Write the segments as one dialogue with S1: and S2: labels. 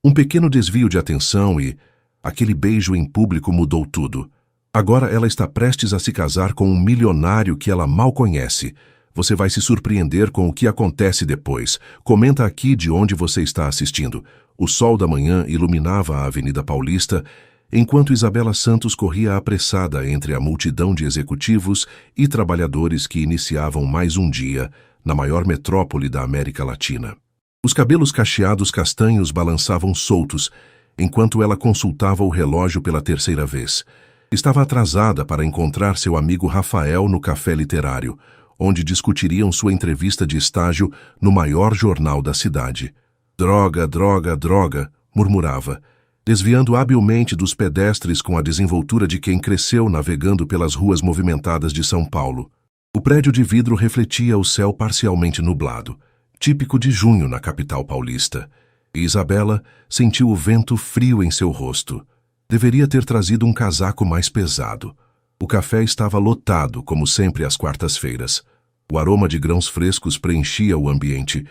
S1: Um pequeno desvio de atenção e aquele beijo em público mudou tudo. Agora ela está prestes a se casar com um milionário que ela mal conhece. Você vai se surpreender com o que acontece depois. Comenta aqui de onde você está assistindo. O sol da manhã iluminava a Avenida Paulista, enquanto Isabela Santos corria apressada entre a multidão de executivos e trabalhadores que iniciavam mais um dia na maior metrópole da América Latina. Os cabelos cacheados castanhos balançavam soltos, enquanto ela consultava o relógio pela terceira vez. Estava atrasada para encontrar seu amigo Rafael no café literário, onde discutiriam sua entrevista de estágio no maior jornal da cidade. Droga, droga, droga, murmurava, desviando habilmente dos pedestres com a desenvoltura de quem cresceu navegando pelas ruas movimentadas de São Paulo. O prédio de vidro refletia o céu parcialmente nublado, típico de junho na capital paulista, e Isabela sentiu o vento frio em seu rosto. Deveria ter trazido um casaco mais pesado. O café estava lotado, como sempre às quartas-feiras. O aroma de grãos frescos preenchia o ambiente,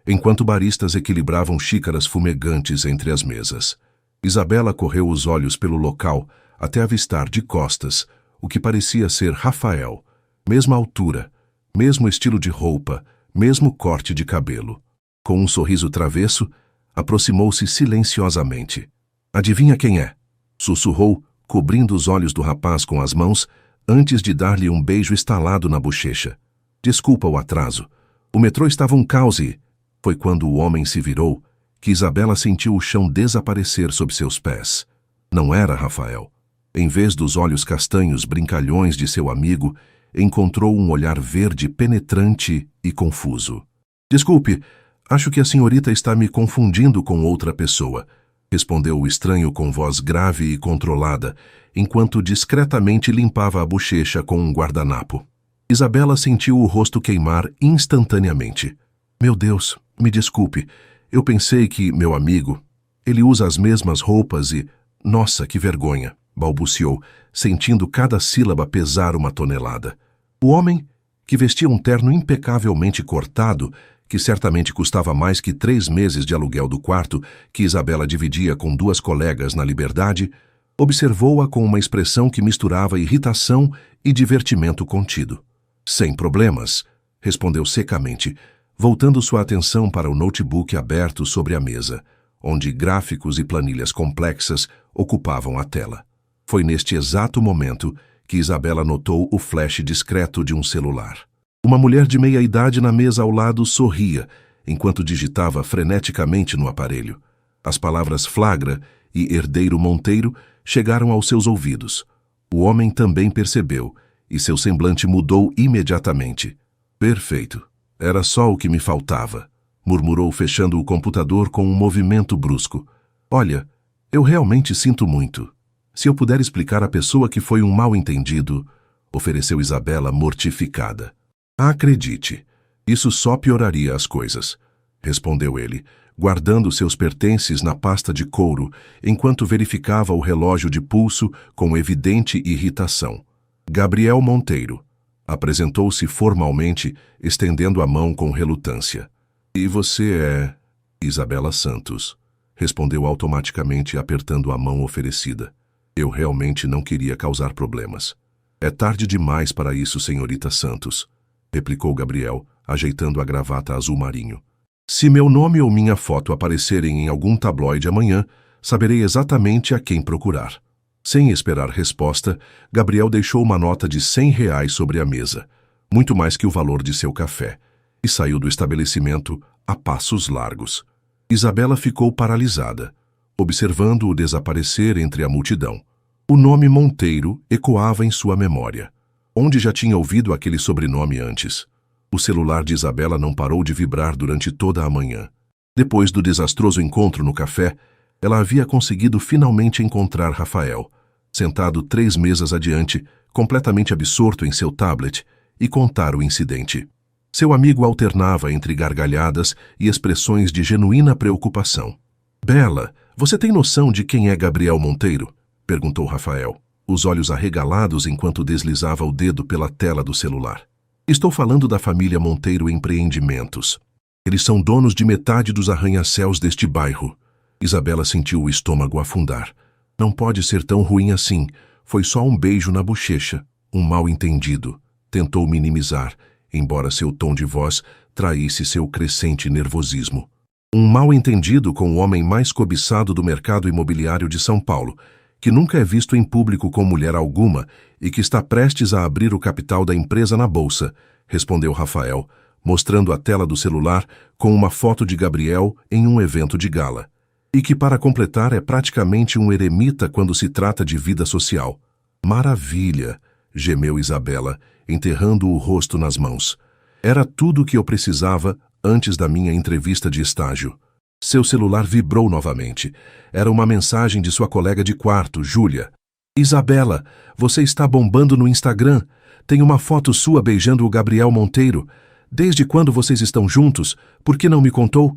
S1: enquanto baristas equilibravam xícaras fumegantes entre as mesas. Isabela correu os olhos pelo local até avistar de costas o que parecia ser Rafael. Mesma altura, mesmo estilo de roupa, mesmo corte de cabelo. Com um sorriso travesso, aproximou-se silenciosamente. Adivinha quem é? Sussurrou, cobrindo os olhos do rapaz com as mãos, antes de dar-lhe um beijo estalado na bochecha. Desculpa o atraso. O metrô estava um caos e... Foi quando o homem se virou que Isabela sentiu o chão desaparecer sob seus pés. Não era Rafael. Em vez dos olhos castanhos brincalhões de seu amigo, encontrou um olhar verde penetrante e confuso. Desculpe, acho que a senhorita está me confundindo com outra pessoa, respondeu o estranho com voz grave e controlada, enquanto discretamente limpava a bochecha com um guardanapo. Isabela sentiu o rosto queimar instantaneamente. Meu Deus, me desculpe, eu pensei que meu amigo... Ele usa as mesmas roupas e... Nossa, que vergonha, balbuciou, sentindo cada sílaba pesar uma tonelada. O homem, que vestia um terno impecavelmente cortado, que certamente custava mais que 3 meses de aluguel do quarto que Isabela dividia com 2 colegas na Liberdade, observou-a com uma expressão que misturava irritação e divertimento contido. Sem problemas, respondeu secamente, voltando sua atenção para o notebook aberto sobre a mesa, onde gráficos e planilhas complexas ocupavam a tela. Foi neste exato momento que Isabela notou o flash discreto de um celular. Uma mulher de meia-idade na mesa ao lado sorria, enquanto digitava freneticamente no aparelho. As palavras flagra e herdeiro Monteiro chegaram aos seus ouvidos. O homem também percebeu, e seu semblante mudou imediatamente. Perfeito. Era só o que me faltava, murmurou fechando o computador com um movimento brusco. Olha, eu realmente sinto muito. Se eu puder explicar à pessoa que foi um mal-entendido, ofereceu Isabela mortificada. Acredite, isso só pioraria as coisas, respondeu ele, guardando seus pertences na pasta de couro, enquanto verificava o relógio de pulso com evidente irritação. Gabriel Monteiro. Apresentou-se formalmente, estendendo a mão com relutância. E você é... Isabela Santos, respondeu automaticamente, apertando a mão oferecida. Eu realmente não queria causar problemas. É tarde demais para isso, senhorita Santos, replicou Gabriel, ajeitando a gravata azul marinho. Se meu nome ou minha foto aparecerem em algum tabloide amanhã, saberei exatamente a quem procurar. Sem esperar resposta, Gabriel deixou uma nota de R$100 sobre a mesa, muito mais que o valor de seu café, e saiu do estabelecimento a passos largos. Isabela ficou paralisada, observando-o desaparecer entre a multidão. O nome Monteiro ecoava em sua memória. Onde já tinha ouvido aquele sobrenome antes? O celular de Isabela não parou de vibrar durante toda a manhã. Depois do desastroso encontro no café, ela havia conseguido finalmente encontrar Rafael, sentado 3 mesas adiante, completamente absorto em seu tablet, e contar o incidente. Seu amigo alternava entre gargalhadas e expressões de genuína preocupação. Bela, você tem noção de quem é Gabriel Monteiro? Perguntou Rafael, os olhos arregalados enquanto deslizava o dedo pela tela do celular. Estou falando da família Monteiro Empreendimentos. Eles são donos de metade dos arranha-céus deste bairro. Isabela sentiu o estômago afundar. Não pode ser tão ruim assim. Foi só um beijo na bochecha. Um mal-entendido. Tentou minimizar, embora seu tom de voz traísse seu crescente nervosismo. Um mal-entendido com o homem mais cobiçado do mercado imobiliário de São Paulo, que nunca é visto em público com mulher alguma e que está prestes a abrir o capital da empresa na bolsa, respondeu Rafael, mostrando a tela do celular com uma foto de Gabriel em um evento de gala. E que, para completar, é praticamente um eremita quando se trata de vida social. Maravilha! Gemeu Isabela, enterrando o rosto nas mãos. Era tudo o que eu precisava antes da minha entrevista de estágio. Seu celular vibrou novamente. Era uma mensagem de sua colega de quarto, Júlia. Isabela, você está bombando no Instagram. Tem uma foto sua beijando o Gabriel Monteiro. Desde quando vocês estão juntos? Por que não me contou?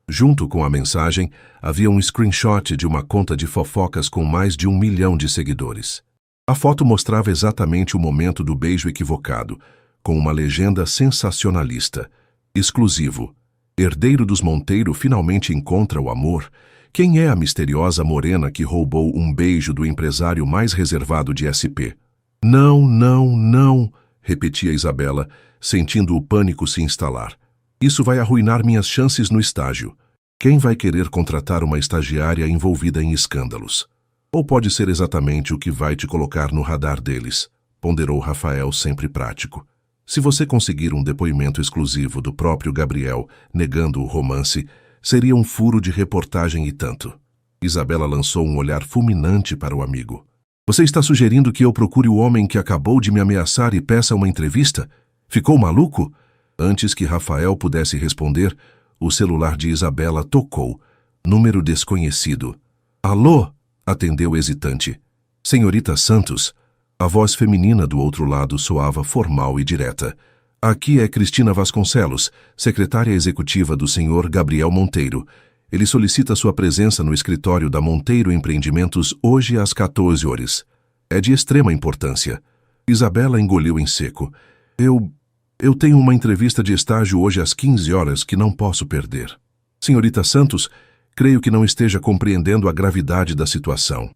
S1: Junto com a mensagem, havia um screenshot de uma conta de fofocas com mais de 1 milhão de seguidores. A foto mostrava exatamente o momento do beijo equivocado, com uma legenda sensacionalista. Exclusivo. Herdeiro dos Monteiro finalmente encontra o amor. Quem é a misteriosa morena que roubou um beijo do empresário mais reservado de SP? Não, não, não, repetia Isabela, sentindo o pânico se instalar. Isso vai arruinar minhas chances no estágio. Quem vai querer contratar uma estagiária envolvida em escândalos? Ou pode ser exatamente o que vai te colocar no radar deles, ponderou Rafael, sempre prático. Se você conseguir um depoimento exclusivo do próprio Gabriel negando o romance, seria um furo de reportagem e tanto. Isabela lançou um olhar fulminante para o amigo. Você está sugerindo que eu procure o homem que acabou de me ameaçar e peça uma entrevista? Ficou maluco? Antes que Rafael pudesse responder, o celular de Isabela tocou. Número desconhecido. Alô? Atendeu hesitante. Senhorita Santos. A voz feminina do outro lado soava formal e direta. Aqui é Cristina Vasconcelos, secretária executiva do senhor Gabriel Monteiro. Ele solicita sua presença no escritório da Monteiro Empreendimentos hoje às 14 horas. É de extrema importância. Isabela engoliu em seco. Eu tenho uma entrevista de estágio hoje às 15 horas que não posso perder. Senhorita Santos, creio que não esteja compreendendo a gravidade da situação.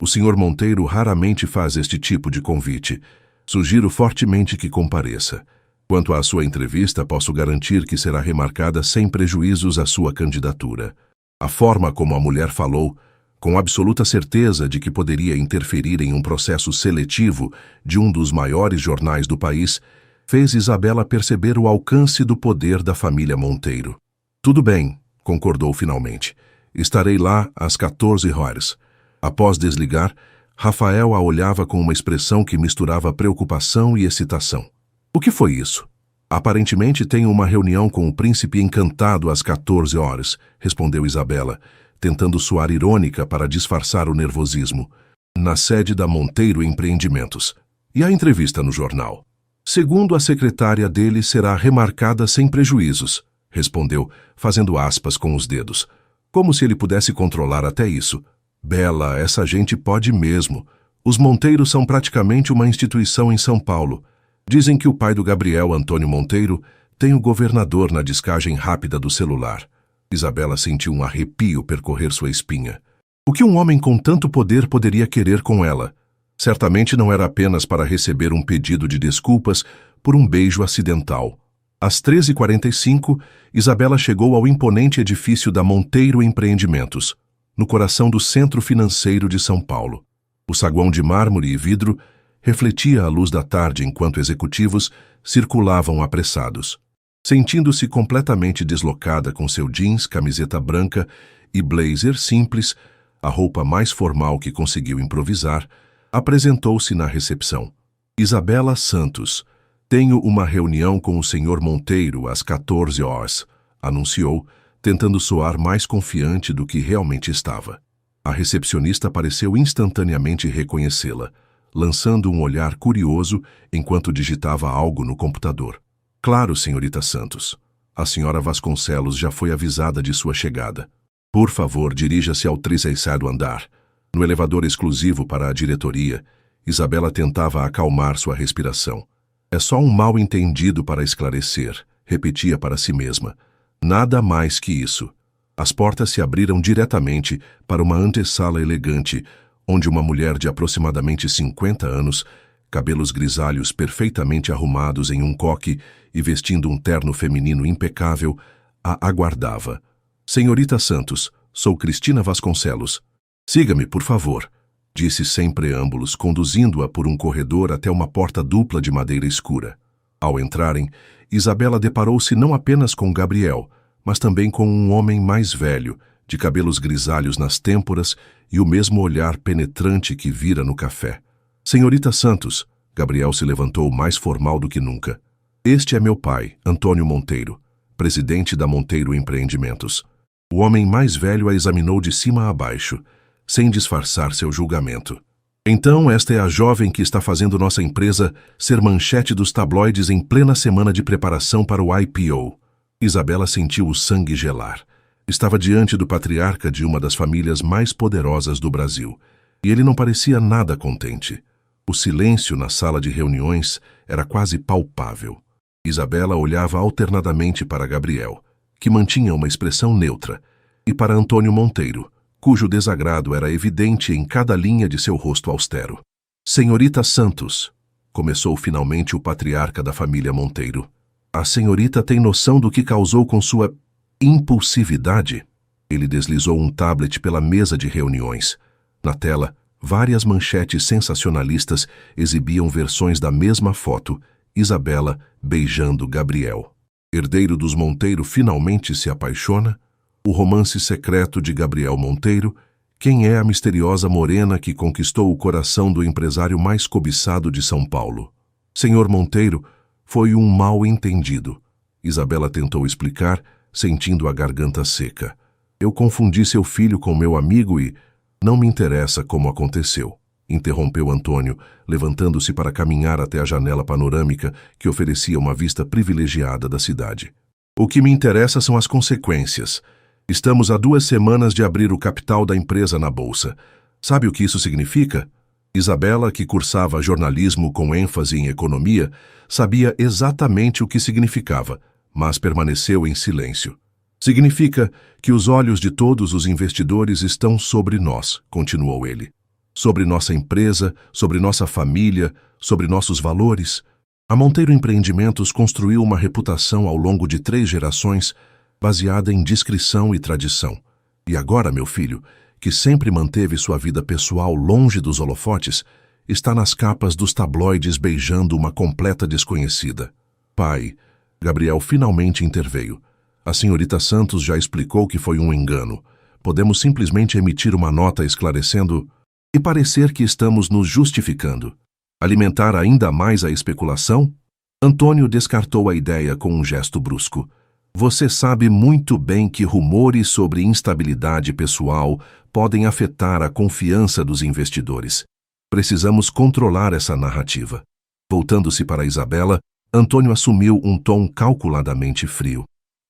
S1: O senhor Monteiro raramente faz este tipo de convite. Sugiro fortemente que compareça. Quanto à sua entrevista, posso garantir que será remarcada sem prejuízos à sua candidatura. A forma como a mulher falou, com absoluta certeza de que poderia interferir em um processo seletivo de um dos maiores jornais do país, fez Isabela perceber o alcance do poder da família Monteiro. Tudo bem, concordou finalmente. Estarei lá às 14 horas. Após desligar, Rafael a olhava com uma expressão que misturava preocupação e excitação. O que foi isso? Aparentemente tenho uma reunião com o príncipe encantado às 14 horas, respondeu Isabela, tentando soar irônica para disfarçar o nervosismo. Na sede da Monteiro Empreendimentos. E a entrevista no jornal? Segundo a secretária dele, será remarcada sem prejuízos, respondeu, fazendo aspas com os dedos. Como se ele pudesse controlar até isso. Bela, essa gente pode mesmo. Os Monteiros são praticamente uma instituição em São Paulo. Dizem que o pai do Gabriel, Antônio Monteiro, tem o governador na descagem rápida do celular. Isabela sentiu um arrepio percorrer sua espinha. O que um homem com tanto poder poderia querer com ela? Certamente não era apenas para receber um pedido de desculpas por um beijo acidental. Às 13h45, Isabela chegou ao imponente edifício da Monteiro Empreendimentos, no coração do centro financeiro de São Paulo. O saguão de mármore e vidro refletia a luz da tarde enquanto executivos circulavam apressados. Sentindo-se completamente deslocada com seu jeans, camiseta branca e blazer simples, a roupa mais formal que conseguiu improvisar, apresentou-se na recepção. Isabela Santos, tenho uma reunião com o senhor Monteiro às 14 horas, anunciou, tentando soar mais confiante do que realmente estava. A recepcionista pareceu instantaneamente reconhecê-la, lançando um olhar curioso enquanto digitava algo no computador. Claro, senhorita Santos. A senhora Vasconcelos já foi avisada de sua chegada. Por favor, dirija-se ao 36º andar. No elevador exclusivo para a diretoria, Isabela tentava acalmar sua respiração. É só um mal-entendido para esclarecer, repetia para si mesma. Nada mais que isso. As portas se abriram diretamente para uma antessala elegante, onde uma mulher de aproximadamente 50 anos, cabelos grisalhos perfeitamente arrumados em um coque e vestindo um terno feminino impecável, a aguardava. Senhorita Santos, sou Cristina Vasconcelos. Siga-me, por favor, disse sem preâmbulos, conduzindo-a por um corredor até uma porta dupla de madeira escura. Ao entrarem, Isabela deparou-se não apenas com Gabriel, mas também com um homem mais velho, de cabelos grisalhos nas têmporas e o mesmo olhar penetrante que vira no café. Senhorita Santos, Gabriel se levantou mais formal do que nunca. Este é meu pai, Antônio Monteiro, presidente da Monteiro Empreendimentos. O homem mais velho a examinou de cima a baixo, sem disfarçar seu julgamento. Então, esta é a jovem que está fazendo nossa empresa ser manchete dos tabloides em plena semana de preparação para o IPO. Isabela sentiu o sangue gelar. Estava diante do patriarca de uma das famílias mais poderosas do Brasil, e ele não parecia nada contente. O silêncio na sala de reuniões era quase palpável. Isabela olhava alternadamente para Gabriel, que mantinha uma expressão neutra, e para Antônio Monteiro, cujo desagrado era evidente em cada linha de seu rosto austero. Senhorita Santos, começou finalmente o patriarca da família Monteiro. A senhorita tem noção do que causou com sua impulsividade? Ele deslizou um tablet pela mesa de reuniões. Na tela, várias manchetes sensacionalistas exibiam versões da mesma foto, Isabela beijando Gabriel. Herdeiro dos Monteiro finalmente se apaixona? O romance secreto de Gabriel Monteiro? Quem é a misteriosa morena que conquistou o coração do empresário mais cobiçado de São Paulo? Senhor Monteiro, foi um mal-entendido. Isabela tentou explicar, sentindo a garganta seca. Eu confundi seu filho com meu amigo e... Não me interessa como aconteceu, interrompeu Antônio, levantando-se para caminhar até a janela panorâmica que oferecia uma vista privilegiada da cidade. O que me interessa são as consequências. Estamos há 2 semanas de abrir o capital da empresa na bolsa. Sabe o que isso significa? Isabela, que cursava jornalismo com ênfase em economia, sabia exatamente o que significava, mas permaneceu em silêncio. Significa que os olhos de todos os investidores estão sobre nós, continuou ele. Sobre nossa empresa, sobre nossa família, sobre nossos valores. A Monteiro Empreendimentos construiu uma reputação ao longo de 3 gerações, baseada em discrição e tradição. E agora, meu filho, que sempre manteve sua vida pessoal longe dos holofotes, está nas capas dos tabloides beijando uma completa desconhecida. Pai, Gabriel finalmente interveio. A senhorita Santos já explicou que foi um engano. Podemos simplesmente emitir uma nota esclarecendo e parecer que estamos nos justificando. Alimentar ainda mais a especulação? Antônio descartou a ideia com um gesto brusco. Você sabe muito bem que rumores sobre instabilidade pessoal podem afetar a confiança dos investidores. Precisamos controlar essa narrativa. Voltando-se para Isabela, Antônio assumiu um tom calculadamente frio.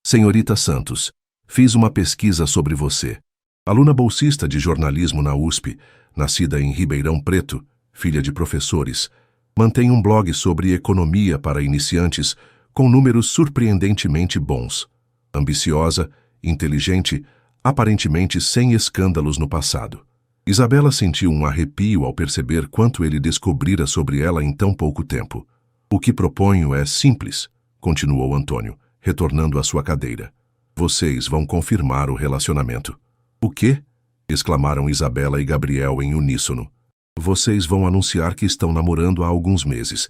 S1: Senhorita Santos, fiz uma pesquisa sobre você. Aluna bolsista de jornalismo na USP, nascida em Ribeirão Preto, filha de professores, mantém um blog sobre economia para iniciantes com números surpreendentemente bons. Ambiciosa, inteligente, aparentemente sem escândalos no passado. Isabela sentiu um arrepio ao perceber quanto ele descobrira sobre ela em tão pouco tempo. O que proponho é simples, continuou Antônio, retornando à sua cadeira. Vocês vão confirmar o relacionamento. O quê? Exclamaram Isabela e Gabriel em uníssono. Vocês vão anunciar que estão namorando há alguns meses,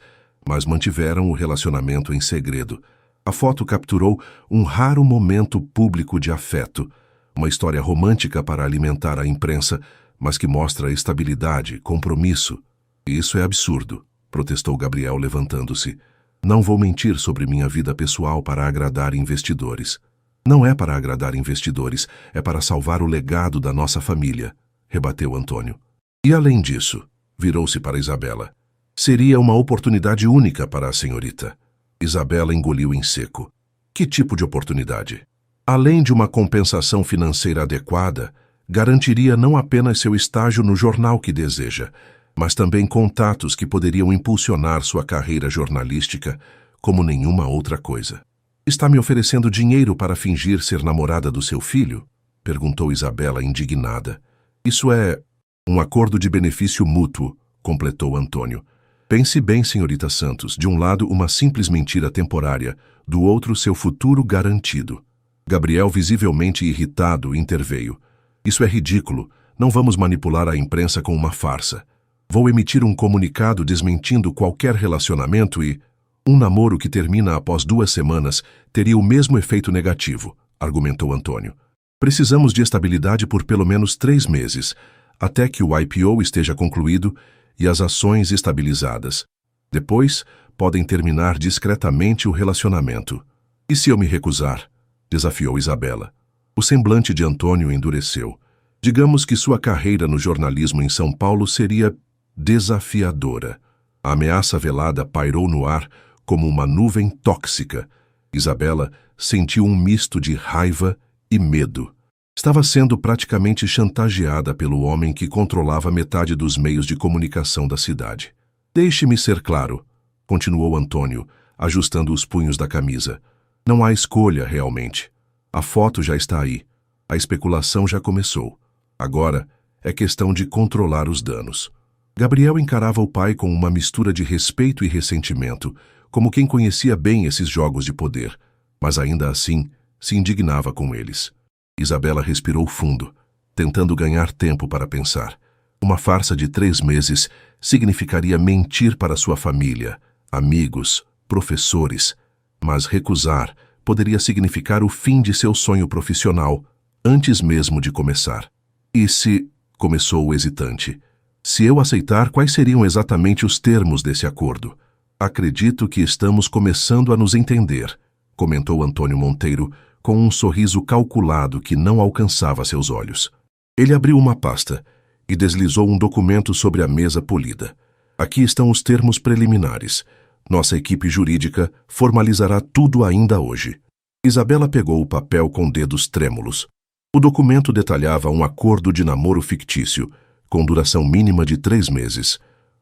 S1: mas mantiveram o relacionamento em segredo. A foto capturou um raro momento público de afeto, uma história romântica para alimentar a imprensa, mas que mostra estabilidade, compromisso. Isso é absurdo, protestou Gabriel levantando-se. Não vou mentir sobre minha vida pessoal para agradar investidores. Não é para agradar investidores, é para salvar o legado da nossa família, rebateu Antônio. E além disso, virou-se para Isabela. Seria uma oportunidade única para a senhorita. Isabela engoliu em seco. Que tipo de oportunidade? Além de uma compensação financeira adequada, garantiria não apenas seu estágio no jornal que deseja, mas também contatos que poderiam impulsionar sua carreira jornalística como nenhuma outra coisa. Está me oferecendo dinheiro para fingir ser namorada do seu filho? Perguntou Isabela, indignada. Isso é um acordo de benefício mútuo, completou Antônio. Pense bem, senhorita Santos. De um lado, uma simples mentira temporária, do outro, seu futuro garantido. Gabriel, visivelmente irritado, interveio. Isso é ridículo. Não vamos manipular a imprensa com uma farsa. Vou emitir um comunicado desmentindo qualquer relacionamento e... Um namoro que termina após 2 semanas teria o mesmo efeito negativo, argumentou Antônio. Precisamos de estabilidade por pelo menos 3 meses, até que o IPO esteja concluído e as ações estabilizadas. Depois, podem terminar discretamente o relacionamento. E se eu me recusar? Desafiou Isabela. O semblante de Antônio endureceu. Digamos que sua carreira no jornalismo em São Paulo seria desafiadora. A ameaça velada pairou no ar como uma nuvem tóxica. Isabela sentiu um misto de raiva e medo. Estava sendo praticamente chantageada pelo homem que controlava metade dos meios de comunicação da cidade. Deixe-me ser claro, continuou Antônio, ajustando os punhos da camisa. Não há escolha, realmente. A foto já está aí. A especulação já começou. Agora é questão de controlar os danos. Gabriel encarava o pai com uma mistura de respeito e ressentimento, como quem conhecia bem esses jogos de poder, mas ainda assim se indignava com eles. Isabela respirou fundo, tentando ganhar tempo para pensar. Uma farsa de 3 meses significaria mentir para sua família, amigos, professores, mas recusar poderia significar o fim de seu sonho profissional, antes mesmo de começar. E se... começou o hesitante. Se eu aceitar, quais seriam exatamente os termos desse acordo? Acredito que estamos começando a nos entender, comentou Antônio Monteiro, com um sorriso calculado que não alcançava seus olhos. Ele abriu uma pasta e deslizou um documento sobre a mesa polida. Aqui estão os termos preliminares. Nossa equipe jurídica formalizará tudo ainda hoje. Isabela pegou o papel com dedos trêmulos. O documento detalhava um acordo de namoro fictício, com duração mínima de 3 meses.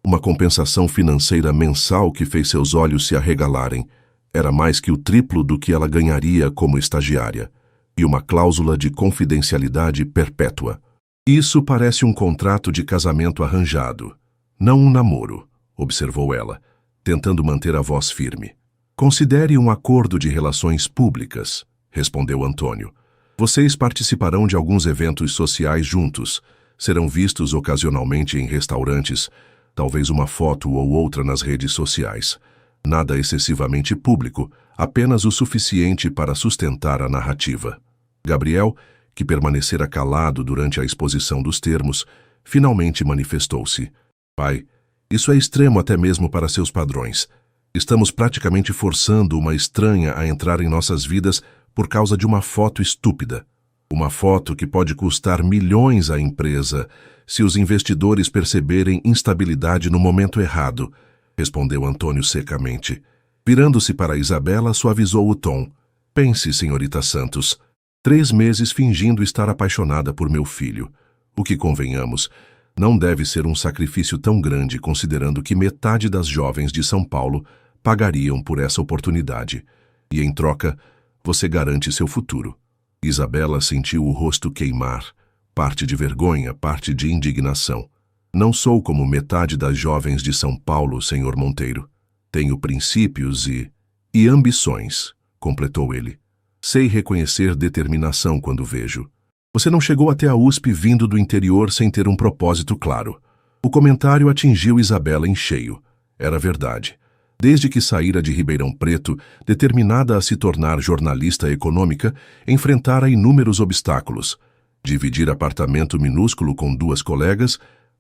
S1: Uma compensação financeira mensal que fez seus olhos se arregalarem. Era mais que o triplo do que ela ganharia como estagiária. E uma cláusula de confidencialidade perpétua. Isso parece um contrato de casamento arranjado, não um namoro, observou ela, tentando manter a voz firme. Considere um acordo de relações públicas, respondeu Antônio. Vocês participarão de alguns eventos sociais juntos, serão vistos ocasionalmente em restaurantes, talvez uma foto ou outra nas redes sociais. Nada excessivamente público, apenas o suficiente para sustentar a narrativa. Gabriel, que permanecera calado durante a exposição dos termos, finalmente manifestou-se. Pai, isso é extremo até mesmo para seus padrões. Estamos praticamente forçando uma estranha a entrar em nossas vidas por causa de uma foto estúpida. Uma foto que pode custar milhões à empresa se os investidores perceberem instabilidade no momento errado, respondeu Antônio secamente. Virando-se para Isabela, suavizou o tom. Pense, senhorita Santos. 3 meses fingindo estar apaixonada por meu filho. O que, convenhamos, não deve ser um sacrifício tão grande considerando que metade das jovens de São Paulo pagariam por essa oportunidade. E, em troca, você garante seu futuro. Isabela sentiu o rosto queimar, parte de vergonha, parte de indignação. Não sou como metade das jovens de São Paulo, senhor Monteiro. Tenho princípios e ambições, completou ele. Sei reconhecer determinação quando vejo. Você não chegou até a USP vindo do interior sem ter um propósito claro. O comentário atingiu Isabela em cheio. Era verdade. Desde que saíra de Ribeirão Preto, determinada a se tornar jornalista econômica, enfrentara inúmeros obstáculos. Dividir apartamento minúsculo com 2 colegas,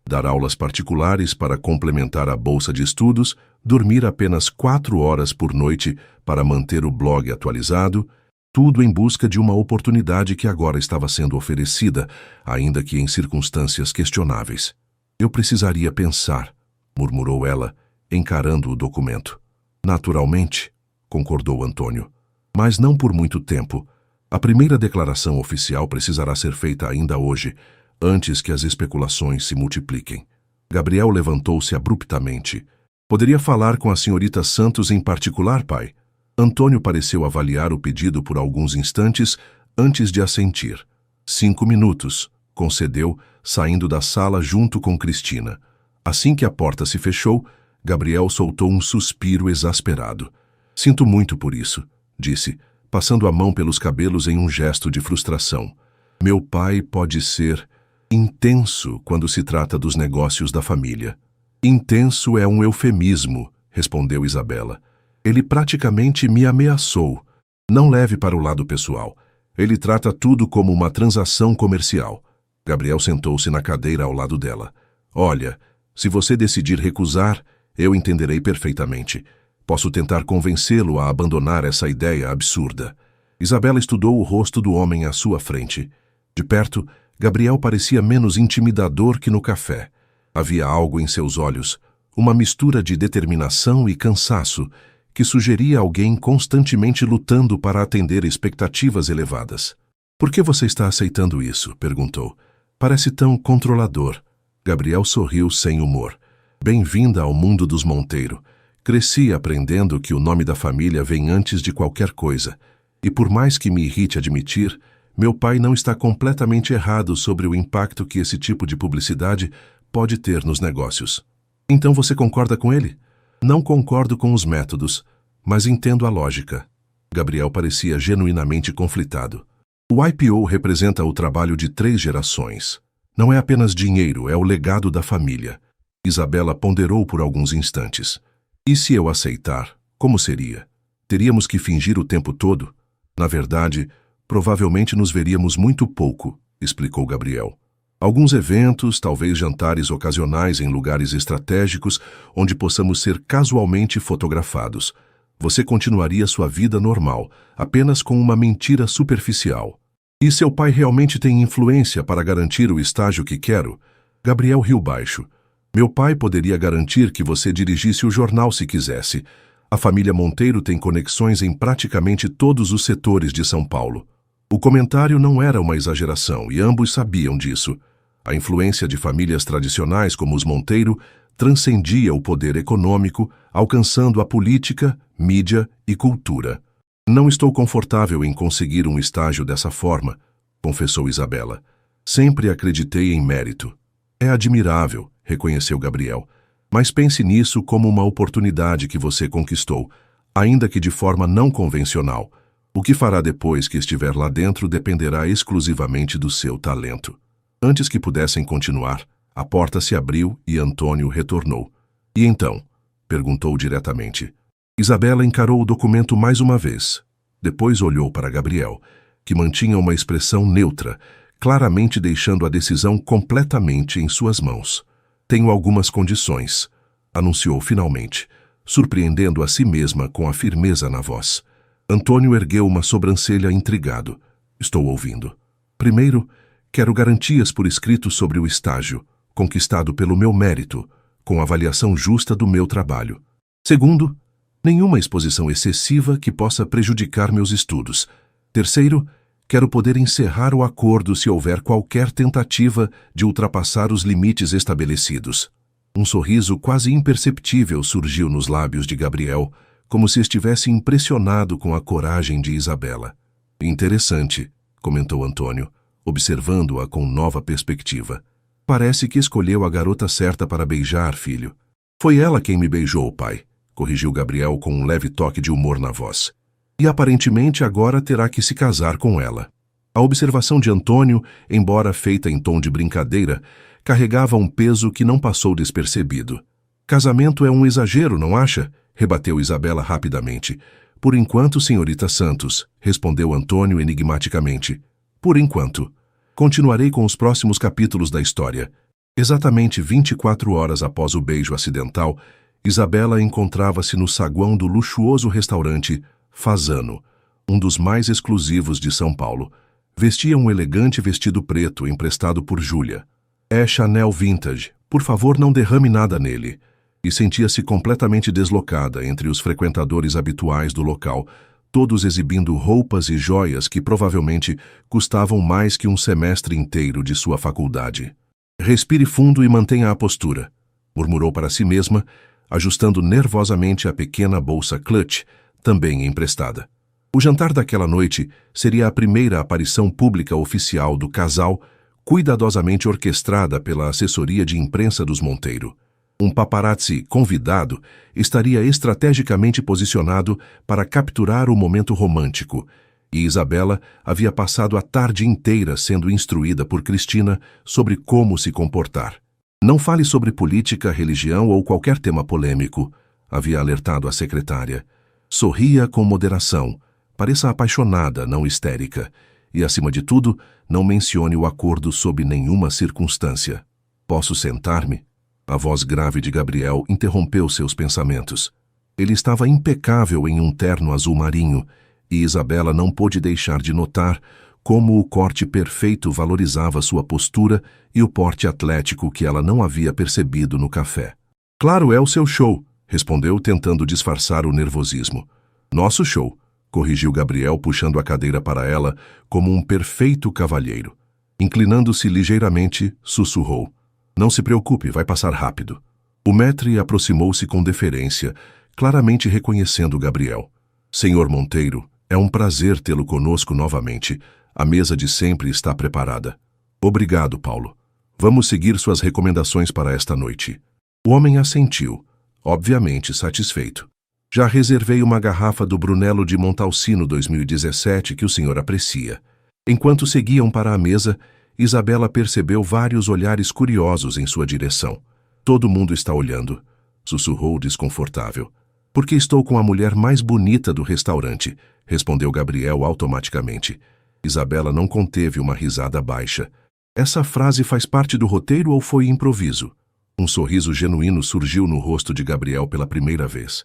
S1: dar aulas particulares para complementar a bolsa de estudos, dormir apenas 4 horas por noite para manter o blog atualizado, tudo em busca de uma oportunidade que agora estava sendo oferecida, ainda que em circunstâncias questionáveis. Eu precisaria pensar, murmurou ela, encarando o documento. Naturalmente, concordou Antônio, mas não por muito tempo. A primeira declaração oficial precisará ser feita ainda hoje, antes que as especulações se multipliquem. Gabriel levantou-se abruptamente. Poderia falar com a senhorita Santos em particular, pai? Antônio pareceu avaliar o pedido por alguns instantes antes de assentir. 5 minutos, concedeu, saindo da sala junto com Cristina. Assim que a porta se fechou, Gabriel soltou um suspiro exasperado. Sinto muito por isso, disse, passando a mão pelos cabelos em um gesto de frustração. Meu pai pode ser intenso quando se trata dos negócios da família. Intenso é um eufemismo, respondeu Isabela. Ele praticamente me ameaçou. Não leve para o lado pessoal. Ele trata tudo como uma transação comercial. Gabriel sentou-se na cadeira ao lado dela. Olha, se você decidir recusar, eu entenderei perfeitamente. Posso tentar convencê-lo a abandonar essa ideia absurda. Isabela estudou o rosto do homem à sua frente. De perto, Gabriel parecia menos intimidador que no café. Havia algo em seus olhos, uma mistura de determinação e cansaço, que sugeria alguém constantemente lutando para atender expectativas elevadas. Por que você está aceitando isso? Perguntou. Parece tão controlador. Gabriel sorriu sem humor. Bem-vinda ao mundo dos Monteiro. Cresci aprendendo que o nome da família vem antes de qualquer coisa. E por mais que me irrite admitir, meu pai não está completamente errado sobre o impacto que esse tipo de publicidade pode ter nos negócios. Então você concorda com ele? Não concordo com os métodos, mas entendo a lógica. Gabriel parecia genuinamente conflitado. O IPO representa o trabalho de 3 gerações. Não é apenas dinheiro, é o legado da família. Isabela ponderou por alguns instantes. E se eu aceitar, como seria? Teríamos que fingir o tempo todo? Na verdade, provavelmente nos veríamos muito pouco, explicou Gabriel. Alguns eventos, talvez jantares ocasionais em lugares estratégicos, onde possamos ser casualmente fotografados. Você continuaria sua vida normal, apenas com uma mentira superficial. E seu pai realmente tem influência para garantir o estágio que quero? Gabriel riu baixo. Meu pai poderia garantir que você dirigisse o jornal se quisesse. A família Monteiro tem conexões em praticamente todos os setores de São Paulo. O comentário não era uma exageração e ambos sabiam disso. A influência de famílias tradicionais como os Monteiro transcendia o poder econômico, alcançando a política, mídia e cultura. Não estou confortável em conseguir um estágio dessa forma, confessou Isabela. Sempre acreditei em mérito. É admirável, reconheceu Gabriel. Mas pense nisso como uma oportunidade que você conquistou, ainda que de forma não convencional. O que fará depois que estiver lá dentro dependerá exclusivamente do seu talento. Antes que pudessem continuar, a porta se abriu e Antônio retornou. E então? Perguntou diretamente. Isabela encarou o documento mais uma vez. Depois olhou para Gabriel, que mantinha uma expressão neutra, claramente deixando a decisão completamente em suas mãos. Tenho algumas condições, anunciou finalmente, surpreendendo a si mesma com a firmeza na voz. Antônio ergueu uma sobrancelha intrigado. Estou ouvindo. Primeiro, quero garantias por escrito sobre o estágio, conquistado pelo meu mérito, com avaliação justa do meu trabalho. Segundo, nenhuma exposição excessiva que possa prejudicar meus estudos. Terceiro, quero poder encerrar o acordo se houver qualquer tentativa de ultrapassar os limites estabelecidos. Um sorriso quase imperceptível surgiu nos lábios de Gabriel, como se estivesse impressionado com a coragem de Isabela. Interessante, comentou Antônio, observando-a com nova perspectiva. Parece que escolheu a garota certa para beijar, filho. Foi ela quem me beijou, pai, corrigiu Gabriel com um leve toque de humor na voz. E aparentemente agora terá que se casar com ela. A observação de Antônio, embora feita em tom de brincadeira, carregava um peso que não passou despercebido. Casamento é um exagero, não acha? Rebateu Isabela rapidamente. Por enquanto, senhorita Santos, respondeu Antônio enigmaticamente. Por enquanto. Continuarei com os próximos capítulos da história. Exatamente 24 horas após o beijo acidental, Isabela encontrava-se no saguão do luxuoso restaurante Fasano, um dos mais exclusivos de São Paulo. Vestia um elegante vestido preto emprestado por Júlia. É Chanel Vintage, por favor não derrame nada nele. E sentia-se completamente deslocada entre os frequentadores habituais do local, todos exibindo roupas e joias que provavelmente custavam mais que um semestre inteiro de sua faculdade. Respire fundo e mantenha a postura, murmurou para si mesma, ajustando nervosamente a pequena bolsa clutch, também emprestada. O jantar daquela noite seria a primeira aparição pública oficial do casal, cuidadosamente orquestrada pela assessoria de imprensa dos Monteiro. Um paparazzi convidado estaria estrategicamente posicionado para capturar o momento romântico, e Isabela havia passado a tarde inteira sendo instruída por Cristina sobre como se comportar. Não fale sobre política, religião ou qualquer tema polêmico, havia alertado a secretária. Sorria com moderação, pareça apaixonada, não histérica, e, acima de tudo, não mencione o acordo sob nenhuma circunstância. Posso sentar-me? A voz grave de Gabriel interrompeu seus pensamentos. Ele estava impecável em um terno azul marinho, e Isabela não pôde deixar de notar como o corte perfeito valorizava sua postura e o porte atlético que ela não havia percebido no café. Claro, é o seu show, respondeu, tentando disfarçar o nervosismo. Nosso show, corrigiu Gabriel, puxando a cadeira para ela como um perfeito cavalheiro. Inclinando-se ligeiramente, sussurrou. Não se preocupe, vai passar rápido. O maître aproximou-se com deferência, claramente reconhecendo Gabriel. Senhor Monteiro, é um prazer tê-lo conosco novamente. A mesa de sempre está preparada. Obrigado, Paulo. Vamos seguir suas recomendações para esta noite. O homem assentiu, obviamente satisfeito. Já reservei uma garrafa do Brunello de Montalcino 2017 que o senhor aprecia. Enquanto seguiam para a mesa, Isabela percebeu vários olhares curiosos em sua direção. Todo mundo está olhando, sussurrou desconfortável. Porque estou com a mulher mais bonita do restaurante, respondeu Gabriel automaticamente. Isabela não conteve uma risada baixa. Essa frase faz parte do roteiro ou foi improviso? Um sorriso genuíno surgiu no rosto de Gabriel pela primeira vez.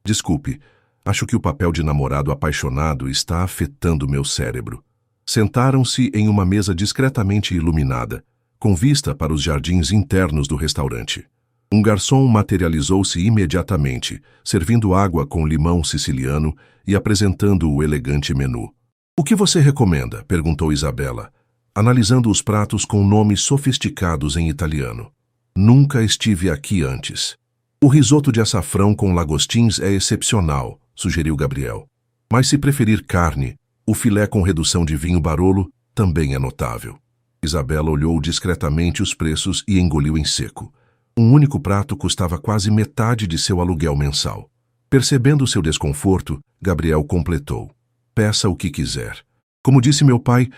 S1: Desculpe, acho que o papel de namorado apaixonado está afetando meu cérebro. Sentaram-se em uma mesa discretamente iluminada, com vista para os jardins internos do restaurante. Um garçom materializou-se imediatamente, servindo água com limão siciliano e apresentando o elegante menu. O que você recomenda? Perguntou Isabela, analisando os pratos com nomes sofisticados em italiano. Nunca estive aqui antes. O risoto de açafrão com lagostins é excepcional, sugeriu Gabriel. Mas se preferir carne, o filé com redução de vinho Barolo também é notável. Isabela olhou discretamente os preços e engoliu em seco. Um único prato custava quase metade de seu aluguel mensal. Percebendo seu desconforto, Gabriel completou. Peça o que quiser. Como disse meu pai,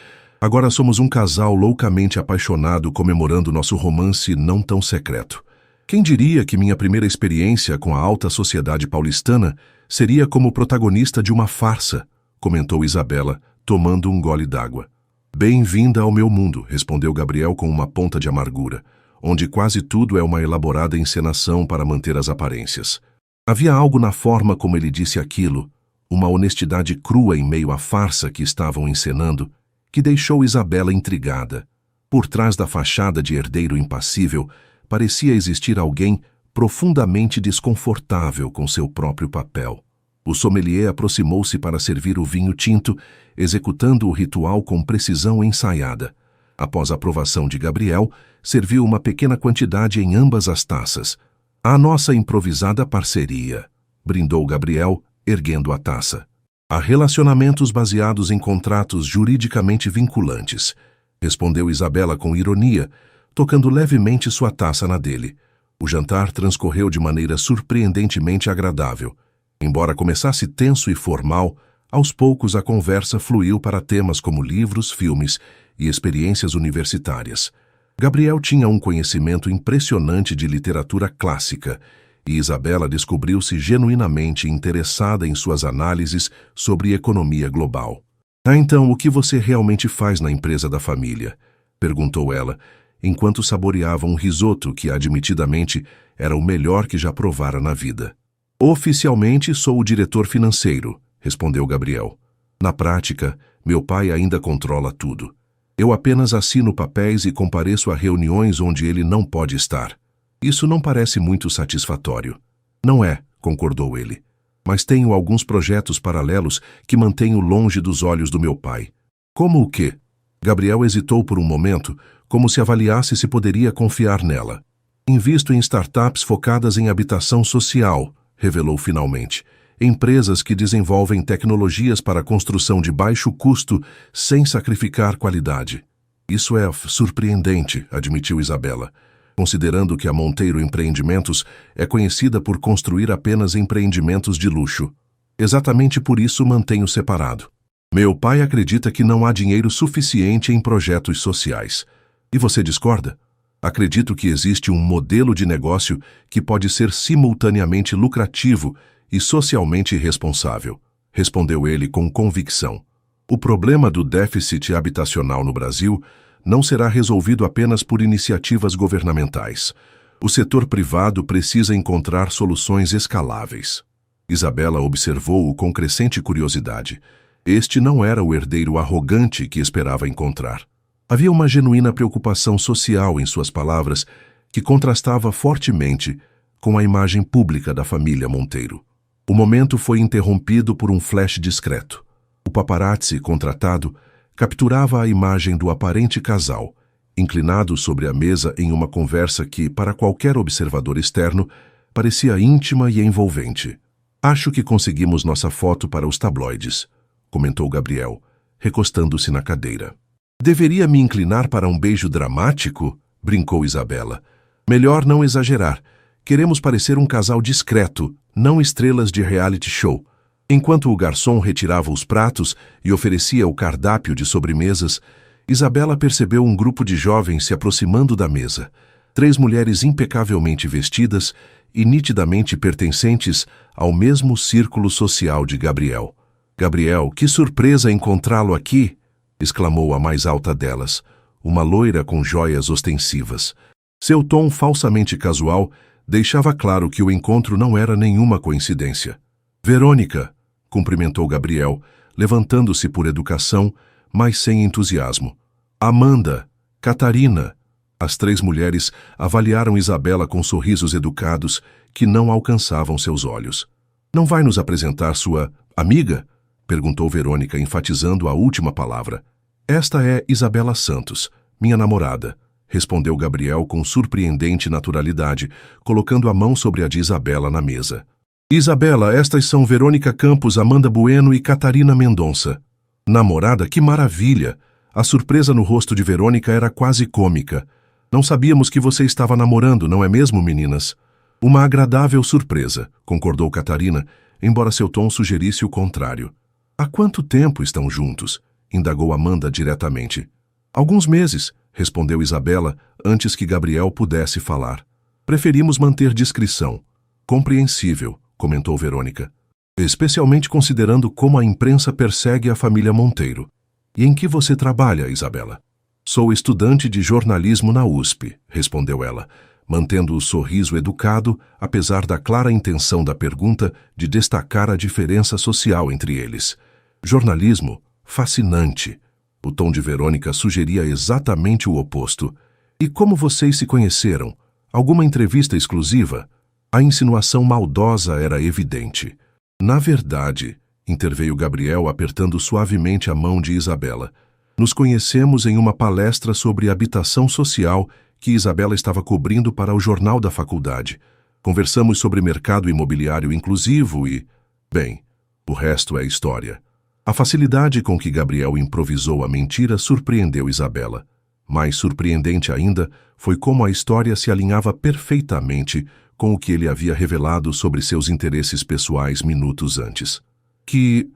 S1: agora somos um casal loucamente apaixonado comemorando nosso romance não tão secreto. Quem diria que minha primeira experiência com a alta sociedade paulistana seria como protagonista de uma farsa, comentou Isabela, tomando um gole d'água. Bem-vinda ao meu mundo, respondeu Gabriel com uma ponta de amargura, onde quase tudo é uma elaborada encenação para manter as aparências. Havia algo na forma como ele disse aquilo, uma honestidade crua em meio à farsa que estavam encenando, que deixou Isabela intrigada. Por trás da fachada de herdeiro impassível, parecia existir alguém profundamente desconfortável com seu próprio papel. O sommelier aproximou-se para servir o vinho tinto, executando o ritual com precisão ensaiada. Após a aprovação de Gabriel, serviu uma pequena quantidade em ambas as taças. A nossa improvisada parceria, brindou Gabriel, erguendo a taça. Há relacionamentos baseados em contratos juridicamente vinculantes, respondeu Isabela com ironia, tocando levemente sua taça na dele. O jantar transcorreu de maneira surpreendentemente agradável. Embora começasse tenso e formal, aos poucos a conversa fluiu para temas como livros, filmes e experiências universitárias. Gabriel tinha um conhecimento impressionante de literatura clássica, e Isabela descobriu-se genuinamente interessada em suas análises sobre economia global. Então, o que você realmente faz na empresa da família? Perguntou ela, enquanto saboreava um risoto que, admitidamente, era o melhor que já provara na vida. Oficialmente, sou o diretor financeiro, respondeu Gabriel. Na prática, meu pai ainda controla tudo. Eu apenas assino papéis e compareço a reuniões onde ele não pode estar. Isso não parece muito satisfatório. Não é, concordou ele. Mas tenho alguns projetos paralelos que mantenho longe dos olhos do meu pai. Como o quê? Gabriel hesitou por um momento, como se avaliasse se poderia confiar nela. Invisto em startups focadas em habitação social, revelou finalmente, empresas que desenvolvem tecnologias para a construção de baixo custo sem sacrificar qualidade. Isso é surpreendente, admitiu Isabela, considerando que a Monteiro Empreendimentos é conhecida por construir apenas empreendimentos de luxo. Exatamente por isso mantenho separado. Meu pai acredita que não há dinheiro suficiente em projetos sociais. E você discorda? Acredito que existe um modelo de negócio que pode ser simultaneamente lucrativo e socialmente responsável, respondeu ele com convicção. O problema do déficit habitacional no Brasil não será resolvido apenas por iniciativas governamentais. O setor privado precisa encontrar soluções escaláveis. Isabela observou-o com crescente curiosidade. Este não era o herdeiro arrogante que esperava encontrar. Havia uma genuína preocupação social em suas palavras que contrastava fortemente com a imagem pública da família Monteiro. O momento foi interrompido por um flash discreto. O paparazzi contratado capturava a imagem do aparente casal, inclinado sobre a mesa em uma conversa que, para qualquer observador externo, parecia íntima e envolvente. Acho que conseguimos nossa foto para os tabloides, comentou Gabriel, recostando-se na cadeira. Deveria me inclinar para um beijo dramático? Brincou Isabela. Melhor não exagerar. Queremos parecer um casal discreto, não estrelas de reality show. Enquanto o garçom retirava os pratos e oferecia o cardápio de sobremesas, Isabela percebeu um grupo de jovens se aproximando da mesa. 3 mulheres impecavelmente vestidas e nitidamente pertencentes ao mesmo círculo social de Gabriel. Gabriel, que surpresa encontrá-lo aqui! Exclamou a mais alta delas, uma loira com joias ostensivas. Seu tom falsamente casual deixava claro que o encontro não era nenhuma coincidência. Verônica, cumprimentou Gabriel, levantando-se por educação, mas sem entusiasmo. Amanda, Catarina. As 3 mulheres avaliaram Isabela com sorrisos educados que não alcançavam seus olhos. Não vai nos apresentar sua amiga? Perguntou Verônica, enfatizando a última palavra. Esta é Isabela Santos, minha namorada, respondeu Gabriel com surpreendente naturalidade, colocando a mão sobre a de Isabela na mesa. Isabela, estas são Verônica Campos, Amanda Bueno e Catarina Mendonça. Namorada, que maravilha! A surpresa no rosto de Verônica era quase cômica. Não sabíamos que você estava namorando, não é mesmo, meninas? Uma agradável surpresa, concordou Catarina, embora seu tom sugerisse o contrário. Há quanto tempo estão juntos? Indagou Amanda diretamente. Alguns meses, respondeu Isabela, antes que Gabriel pudesse falar. Preferimos manter discrição. Compreensível, comentou Verônica. Especialmente considerando como a imprensa persegue a família Monteiro. E em que você trabalha, Isabela? Sou estudante de jornalismo na USP, respondeu ela, mantendo o sorriso educado, apesar da clara intenção da pergunta de destacar a diferença social entre eles. Jornalismo? Fascinante. O tom de Verônica sugeria exatamente o oposto. E como vocês se conheceram? Alguma entrevista exclusiva? A insinuação maldosa era evidente. Na verdade, interveio Gabriel apertando suavemente a mão de Isabela. Nos conhecemos em uma palestra sobre habitação social que Isabela estava cobrindo para o jornal da faculdade. Conversamos sobre mercado imobiliário inclusivo e... Bem, o resto é história. A facilidade com que Gabriel improvisou a mentira surpreendeu Isabela. Mais surpreendente ainda foi como a história se alinhava perfeitamente com o que ele havia revelado sobre seus interesses pessoais minutos antes. Que...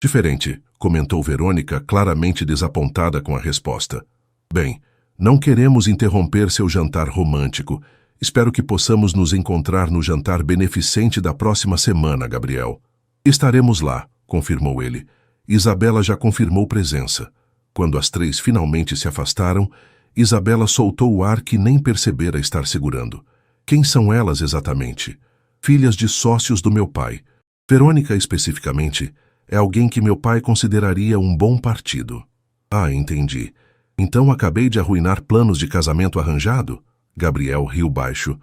S1: diferente, comentou Verônica, claramente desapontada com a resposta. Bem, não queremos interromper seu jantar romântico. Espero que possamos nos encontrar no jantar beneficente da próxima semana, Gabriel. Estaremos lá, confirmou ele. Isabela já confirmou presença. Quando as 3 finalmente se afastaram, Isabela soltou o ar que nem percebera estar segurando. Quem são elas exatamente? Filhas de sócios do meu pai. Verônica, especificamente, é alguém que meu pai consideraria um bom partido. Ah, entendi. Então acabei de arruinar planos de casamento arranjado? Gabriel riu baixo.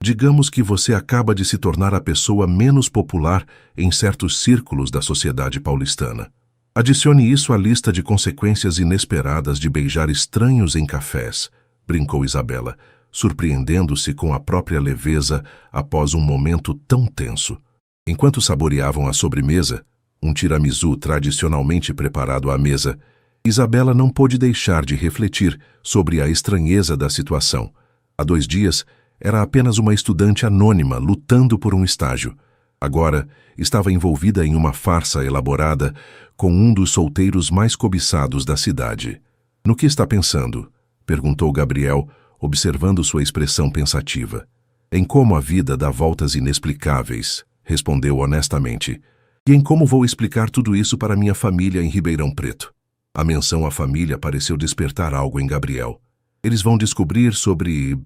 S1: Digamos que você acaba de se tornar a pessoa menos popular em certos círculos da sociedade paulistana. Adicione isso à lista de consequências inesperadas de beijar estranhos em cafés, brincou Isabela, surpreendendo-se com a própria leveza após um momento tão tenso. Enquanto saboreavam a sobremesa, um tiramisu tradicionalmente preparado à mesa, Isabela não pôde deixar de refletir sobre a estranheza da situação. Há 2 dias, era apenas uma estudante anônima lutando por um estágio. Agora, estava envolvida em uma farsa elaborada com um dos solteiros mais cobiçados da cidade. No que está pensando? Perguntou Gabriel, observando sua expressão pensativa. Em como a vida dá voltas inexplicáveis, respondeu honestamente. E em como vou explicar tudo isso para minha família em Ribeirão Preto? A menção à família pareceu despertar algo em Gabriel. Eles vão descobrir sobre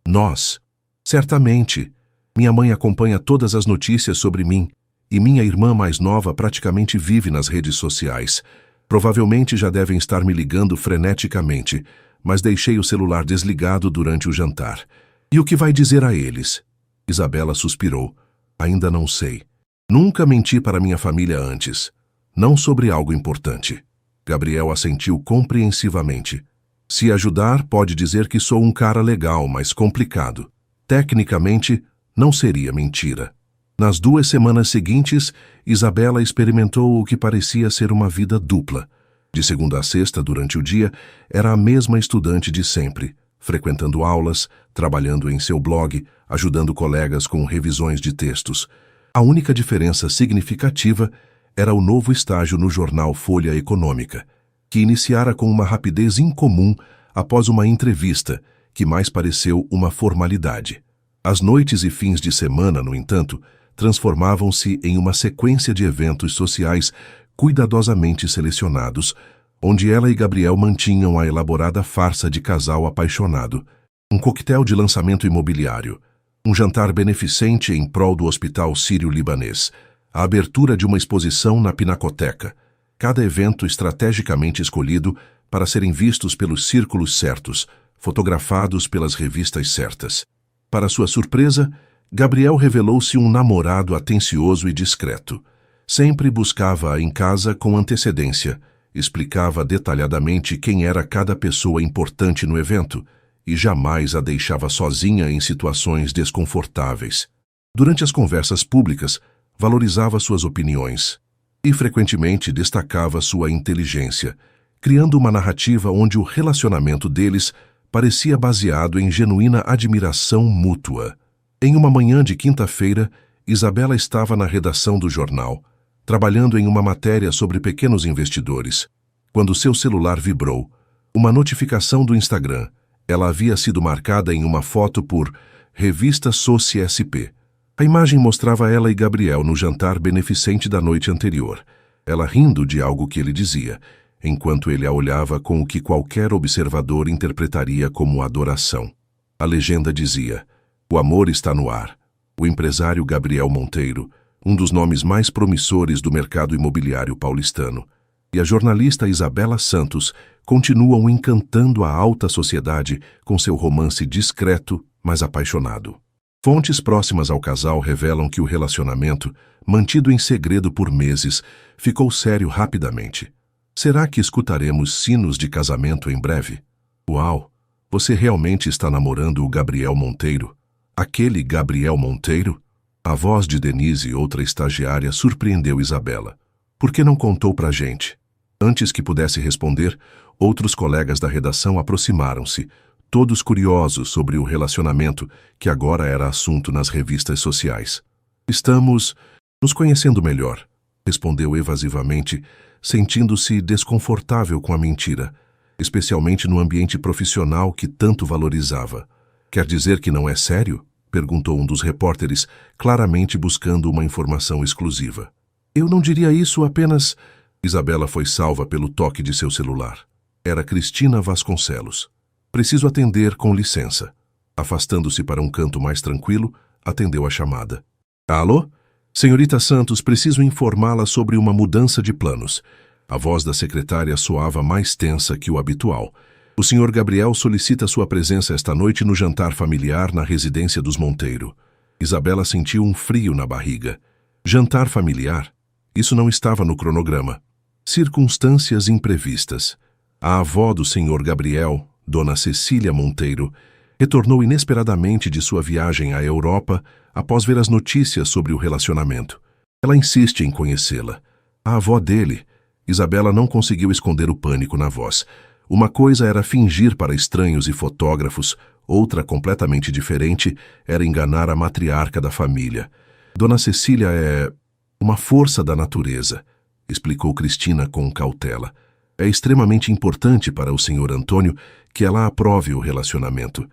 S1: nós. Certamente. Minha mãe acompanha todas as notícias sobre mim e minha irmã mais nova praticamente vive nas redes sociais. Provavelmente já devem estar me ligando freneticamente, mas deixei o celular desligado durante o jantar. E o que vai dizer a eles? Isabela suspirou. Ainda não sei. Nunca menti para minha família antes. Não sobre algo importante. Gabriel assentiu compreensivamente. Se ajudar, pode dizer que sou um cara legal, mas complicado. Tecnicamente, não seria mentira. Nas 2 semanas seguintes, Isabela experimentou o que parecia ser uma vida dupla. De segunda a sexta, durante o dia, era a mesma estudante de sempre, frequentando aulas, trabalhando em seu blog, ajudando colegas com revisões de textos. A única diferença significativa era o novo estágio no jornal Folha Econômica, que iniciara com uma rapidez incomum após uma entrevista, que mais pareceu uma formalidade. As noites e fins de semana, no entanto, transformavam-se em uma sequência de eventos sociais cuidadosamente selecionados, onde ela e Gabriel mantinham a elaborada farsa de casal apaixonado. Um coquetel de lançamento imobiliário, um jantar beneficente em prol do Hospital Sírio-Libanês, a abertura de uma exposição na Pinacoteca, cada evento estrategicamente escolhido para serem vistos pelos círculos certos, fotografados pelas revistas certas. Para sua surpresa, Gabriel revelou-se um namorado atencioso e discreto. Sempre buscava-a em casa com antecedência, explicava detalhadamente quem era cada pessoa importante no evento e jamais a deixava sozinha em situações desconfortáveis. Durante as conversas públicas, valorizava suas opiniões e frequentemente destacava sua inteligência, criando uma narrativa onde o relacionamento deles parecia baseado em genuína admiração mútua. Em uma manhã de quinta-feira, Isabela estava na redação do jornal, trabalhando em uma matéria sobre pequenos investidores, quando seu celular vibrou. Uma notificação do Instagram. Ela havia sido marcada em uma foto por Revista Soci SP. A imagem mostrava ela e Gabriel no jantar beneficente da noite anterior, ela rindo de algo que ele dizia, enquanto ele a olhava com o que qualquer observador interpretaria como adoração. A legenda dizia: "O amor está no ar." O empresário Gabriel Monteiro, um dos nomes mais promissores do mercado imobiliário paulistano, e a jornalista Isabela Santos continuam encantando a alta sociedade com seu romance discreto, mas apaixonado. Fontes próximas ao casal revelam que o relacionamento, mantido em segredo por meses, ficou sério rapidamente. Será que escutaremos sinos de casamento em breve? Uau! Você realmente está namorando o Gabriel Monteiro? Aquele Gabriel Monteiro? A voz de Denise, outra estagiária, surpreendeu Isabela. Por que não contou pra gente? Antes que pudesse responder, outros colegas da redação aproximaram-se, todos curiosos sobre o relacionamento que agora era assunto nas revistas sociais. Estamos nos conhecendo melhor, respondeu evasivamente, sentindo-se desconfortável com a mentira, especialmente no ambiente profissional que tanto valorizava. Quer dizer que não é sério? Perguntou um dos repórteres, claramente buscando uma informação exclusiva. Eu não diria isso apenas... Isabela foi salva pelo toque de seu celular. Era Cristina Vasconcelos. Preciso atender, com licença. Afastando-se para um canto mais tranquilo, atendeu a chamada. Alô? Senhorita Santos, preciso informá-la sobre uma mudança de planos. A voz da secretária soava mais tensa que o habitual. O senhor Gabriel solicita sua presença esta noite no jantar familiar na residência dos Monteiro. Isabela sentiu um frio na barriga. Jantar familiar? Isso não estava no cronograma. Circunstâncias imprevistas. A avó do senhor Gabriel, Dona Cecília Monteiro, Retornou inesperadamente de sua viagem à Europa após ver as notícias sobre o relacionamento. Ela insiste em conhecê-la. A avó dele, Isabela não conseguiu esconder o pânico na voz. Uma coisa era fingir para estranhos e fotógrafos, outra completamente diferente era enganar a matriarca da família. Dona Cecília é uma força da natureza, explicou Cristina com cautela. É extremamente importante para o Sr. Antônio que ela aprove o relacionamento.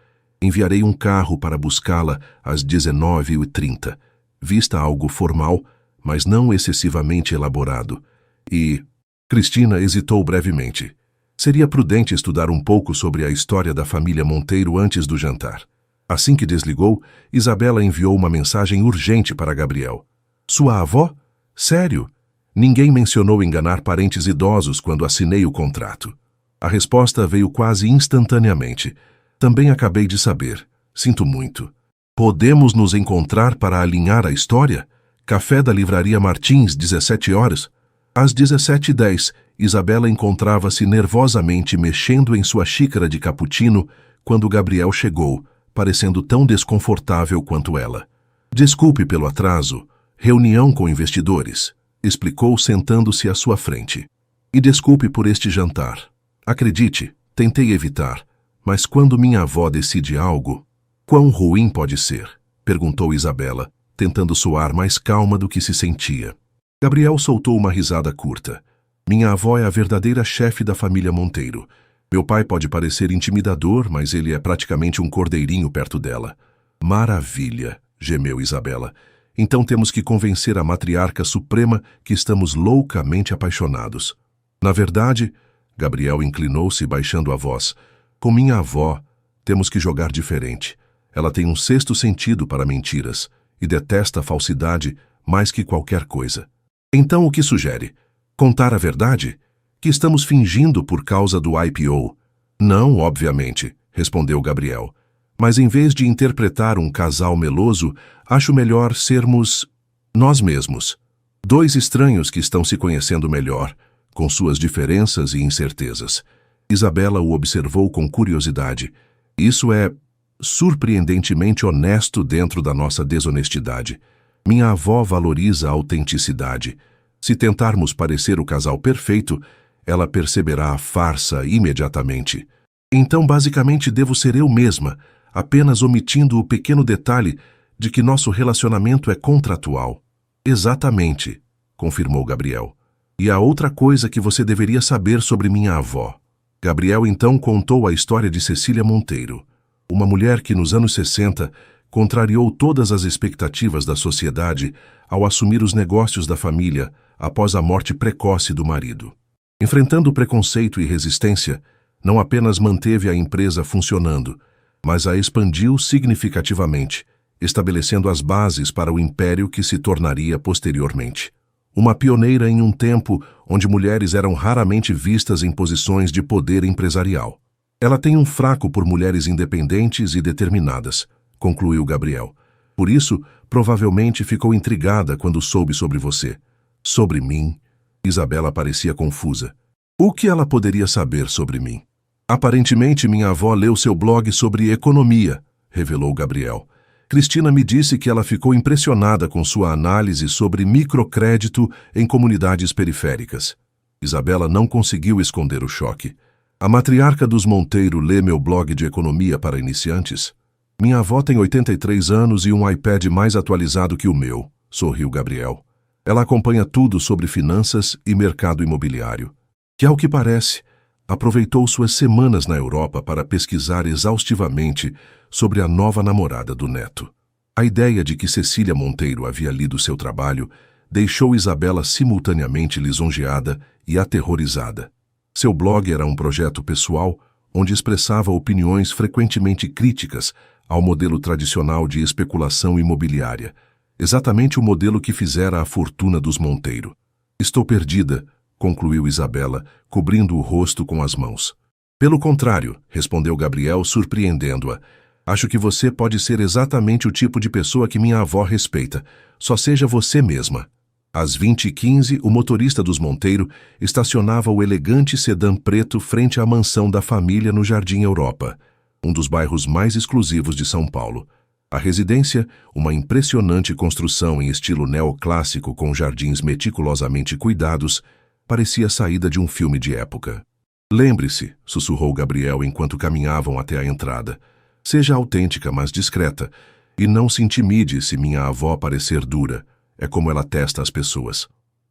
S1: Enviarei um carro para buscá-la às 19h30. Vista algo formal, mas não excessivamente elaborado. E Cristina hesitou brevemente. Seria prudente estudar um pouco sobre a história da família Monteiro antes do jantar. Assim que desligou, Isabela enviou uma mensagem urgente para Gabriel. Sua avó? Sério? Ninguém mencionou enganar parentes idosos quando assinei o contrato. A resposta veio quase instantaneamente. Também acabei de saber. Sinto muito. Podemos nos encontrar para alinhar a história? Café da Livraria Martins, 17h. Às 17h10, Isabela encontrava-se nervosamente mexendo em sua xícara de cappuccino quando Gabriel chegou, parecendo tão desconfortável quanto ela. Desculpe pelo atraso. Reunião com investidores, explicou sentando-se à sua frente. E desculpe por este jantar. Acredite, tentei evitar, mas quando minha avó decide algo, quão ruim pode ser? Perguntou Isabela, tentando soar mais calma do que se sentia. Gabriel soltou uma risada curta. Minha avó é a verdadeira chefe da família Monteiro. Meu pai pode parecer intimidador, mas ele é praticamente um cordeirinho perto dela. Maravilha, gemeu Isabela. Então temos que convencer a matriarca suprema que estamos loucamente apaixonados. Na verdade, Gabriel inclinou-se baixando a voz. Com minha avó, temos que jogar diferente. Ela tem um sexto sentido para mentiras e detesta a falsidade mais que qualquer coisa. Então o que sugere? Contar a verdade? Que estamos fingindo por causa do IPO? Não, obviamente, respondeu Gabriel. Mas em vez de interpretar um casal meloso, acho melhor sermos nós mesmos. Dois estranhos que estão se conhecendo melhor, com suas diferenças e incertezas. Isabela o observou com curiosidade. Isso é surpreendentemente honesto dentro da nossa desonestidade. Minha avó valoriza a autenticidade. Se tentarmos parecer o casal perfeito, ela perceberá a farsa imediatamente. Então, basicamente, devo ser eu mesma, apenas omitindo o pequeno detalhe de que nosso relacionamento é contratual. Exatamente, confirmou Gabriel. E há outra coisa que você deveria saber sobre minha avó. Gabriel então contou a história de Cecília Monteiro, uma mulher que nos anos 60 contrariou todas as expectativas da sociedade ao assumir os negócios da família após a morte precoce do marido. Enfrentando preconceito e resistência, não apenas manteve a empresa funcionando, mas a expandiu significativamente, estabelecendo as bases para o império que se tornaria posteriormente. Uma pioneira em um tempo onde mulheres eram raramente vistas em posições de poder empresarial. Ela tem um fraco por mulheres independentes e determinadas, concluiu Gabriel. Por isso, provavelmente ficou intrigada quando soube sobre você. Sobre mim? Isabela parecia confusa. O que ela poderia saber sobre mim? Aparentemente, minha avó leu seu blog sobre economia, revelou Gabriel. Cristina me disse que ela ficou impressionada com sua análise sobre microcrédito em comunidades periféricas. Isabela não conseguiu esconder o choque. A matriarca dos Monteiro lê meu blog de economia para iniciantes? Minha avó tem 83 anos e um iPad mais atualizado que o meu, sorriu Gabriel. Ela acompanha tudo sobre finanças e mercado imobiliário. Que, ao que parece, aproveitou suas semanas na Europa para pesquisar exaustivamente sobre a nova namorada do neto. A ideia de que Cecília Monteiro havia lido seu trabalho deixou Isabela simultaneamente lisonjeada e aterrorizada. Seu blog era um projeto pessoal onde expressava opiniões frequentemente críticas ao modelo tradicional de especulação imobiliária, exatamente o modelo que fizera a fortuna dos Monteiro. Estou perdida, concluiu Isabela, cobrindo o rosto com as mãos. Pelo contrário, respondeu Gabriel, surpreendendo-a. Acho que você pode ser exatamente o tipo de pessoa que minha avó respeita. Só seja você mesma. Às 20h15, o motorista dos Monteiro estacionava o elegante sedã preto frente à mansão da família no Jardim Europa. um dos bairros mais exclusivos de São Paulo. A residência, uma impressionante construção em estilo neoclássico com jardins meticulosamente cuidados, parecia saída de um filme de época. Lembre-se, sussurrou Gabriel enquanto caminhavam até a entrada. Seja autêntica, mas discreta, e não se intimide se minha avó parecer dura. É como ela testa as pessoas.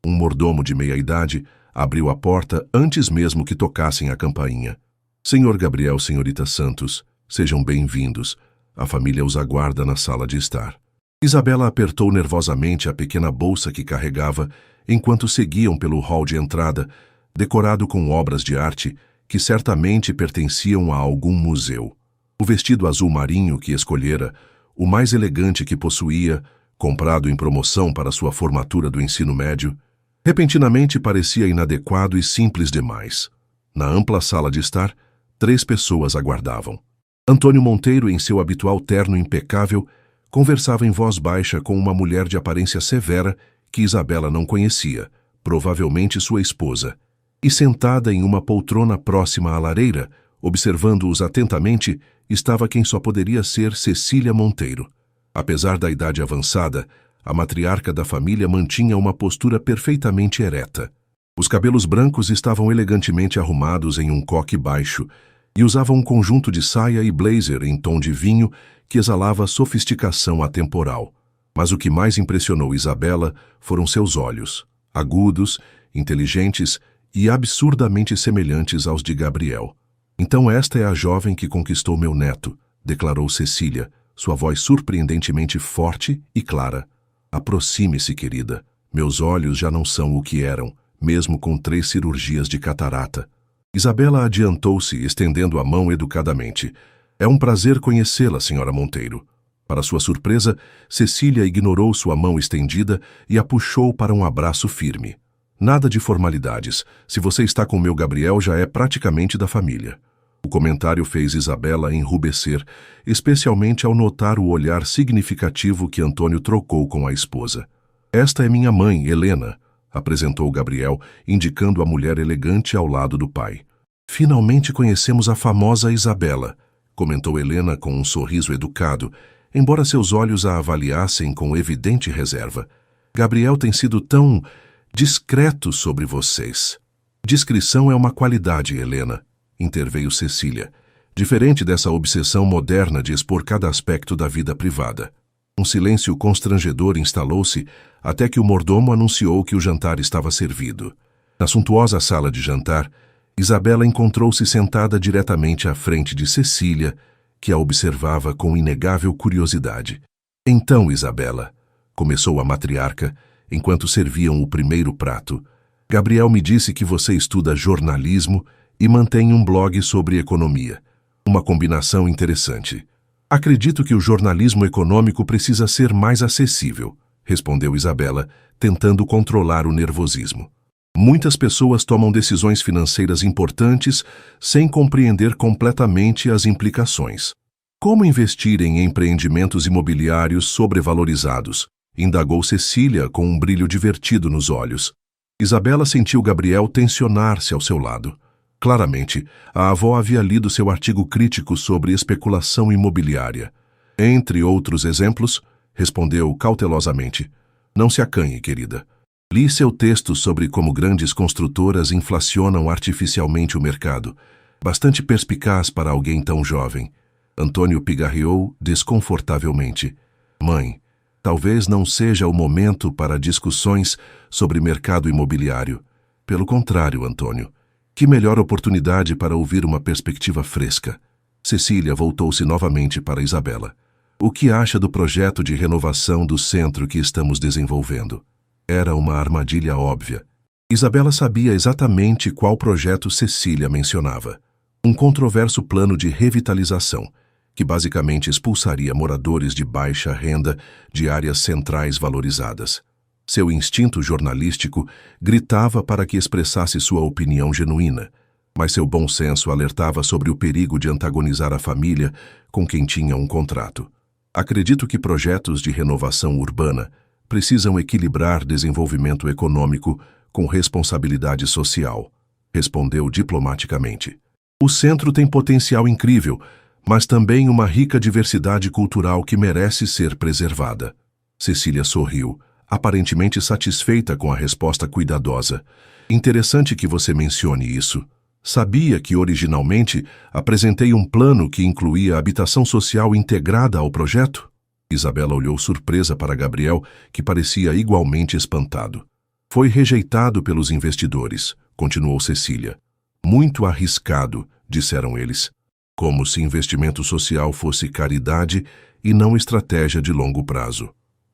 S1: Um mordomo de meia-idade abriu a porta antes mesmo que tocassem a campainha. Senhor Gabriel, senhorita Santos, sejam bem-vindos. A família os aguarda na sala de estar. Isabela apertou nervosamente a pequena bolsa que carregava enquanto seguiam pelo hall de entrada, decorado com obras de arte que certamente pertenciam a algum museu. O vestido azul marinho que escolhera, o mais elegante que possuía, comprado em promoção para sua formatura do ensino médio, repentinamente parecia inadequado e simples demais. Na ampla sala de estar, 3 pessoas aguardavam. Antônio Monteiro, em seu habitual terno impecável, conversava em voz baixa com uma mulher de aparência severa que Isabela não conhecia, provavelmente sua esposa. E sentada em uma poltrona próxima à lareira, observando-os atentamente, estava quem só poderia ser Cecília Monteiro. Apesar da idade avançada, a matriarca da família mantinha uma postura perfeitamente ereta. Os cabelos brancos estavam elegantemente arrumados em um coque baixo e usava um conjunto de saia e blazer em tom de vinho que exalava sofisticação atemporal. Mas o que mais impressionou Isabela foram seus olhos, agudos, inteligentes e absurdamente semelhantes aos de Gabriel. Então esta é a jovem que conquistou meu neto, declarou Cecília, sua voz surpreendentemente forte e clara. Aproxime-se, querida. Meus olhos já não são o que eram, mesmo com 3 cirurgias de catarata. Isabela adiantou-se, estendendo a mão educadamente. É um prazer conhecê-la, senhora Monteiro. Para sua surpresa, Cecília ignorou sua mão estendida e a puxou para um abraço firme. Nada de formalidades. Se você está com meu Gabriel, já é praticamente da família. O comentário fez Isabela enrubescer, especialmente ao notar o olhar significativo que Antônio trocou com a esposa. Esta é minha mãe, Helena, apresentou Gabriel, indicando a mulher elegante ao lado do pai. Finalmente conhecemos a famosa Isabela, comentou Helena com um sorriso educado, embora seus olhos a avaliassem com evidente reserva. Gabriel tem sido tão discreto sobre vocês. Discrição é uma qualidade, Helena, interveio Cecília, diferente dessa obsessão moderna de expor cada aspecto da vida privada. Um silêncio constrangedor instalou-se até que o mordomo anunciou que o jantar estava servido. Na suntuosa sala de jantar, Isabela encontrou-se sentada diretamente à frente de Cecília, que a observava com inegável curiosidade. Então, Isabela, começou a matriarca, enquanto serviam o primeiro prato, Gabriel me disse que você estuda jornalismo e mantém um blog sobre economia. Uma combinação interessante. Acredito que o jornalismo econômico precisa ser mais acessível, respondeu Isabela, tentando controlar o nervosismo. Muitas pessoas tomam decisões financeiras importantes sem compreender completamente as implicações. Como investir em empreendimentos imobiliários sobrevalorizados? Indagou Cecília com um brilho divertido nos olhos. Isabela sentiu Gabriel tensionar-se ao seu lado. Claramente, a avó havia lido seu artigo crítico sobre especulação imobiliária. Entre outros exemplos, respondeu cautelosamente. Não se acanhe, querida. Li seu texto sobre como grandes construtoras inflacionam artificialmente o mercado. Bastante perspicaz para alguém tão jovem. Antônio pigarreou desconfortavelmente. Mãe, talvez não seja o momento para discussões sobre mercado imobiliário. Pelo contrário, Antônio. Que melhor oportunidade para ouvir uma perspectiva fresca. Cecília voltou-se novamente para Isabela. O que acha do projeto de renovação do centro que estamos desenvolvendo? Era uma armadilha óbvia. Isabela sabia exatamente qual projeto Cecília mencionava. Um controverso plano de revitalização, que basicamente expulsaria moradores de baixa renda de áreas centrais valorizadas. Seu instinto jornalístico gritava para que expressasse sua opinião genuína, mas seu bom senso alertava sobre o perigo de antagonizar a família com quem tinha um contrato. Acredito que projetos de renovação urbana precisam equilibrar desenvolvimento econômico com responsabilidade social, respondeu diplomaticamente. O centro tem potencial incrível, mas também uma rica diversidade cultural que merece ser preservada. Cecília sorriu, aparentemente satisfeita com a resposta cuidadosa. Interessante que você mencione isso. Sabia que originalmente apresentei um plano que incluía habitação social integrada ao projeto? Isabela olhou surpresa para Gabriel, que parecia igualmente espantado. Foi rejeitado pelos investidores, continuou Cecília. Muito arriscado, disseram eles. Como se investimento social fosse caridade e não estratégia de longo prazo.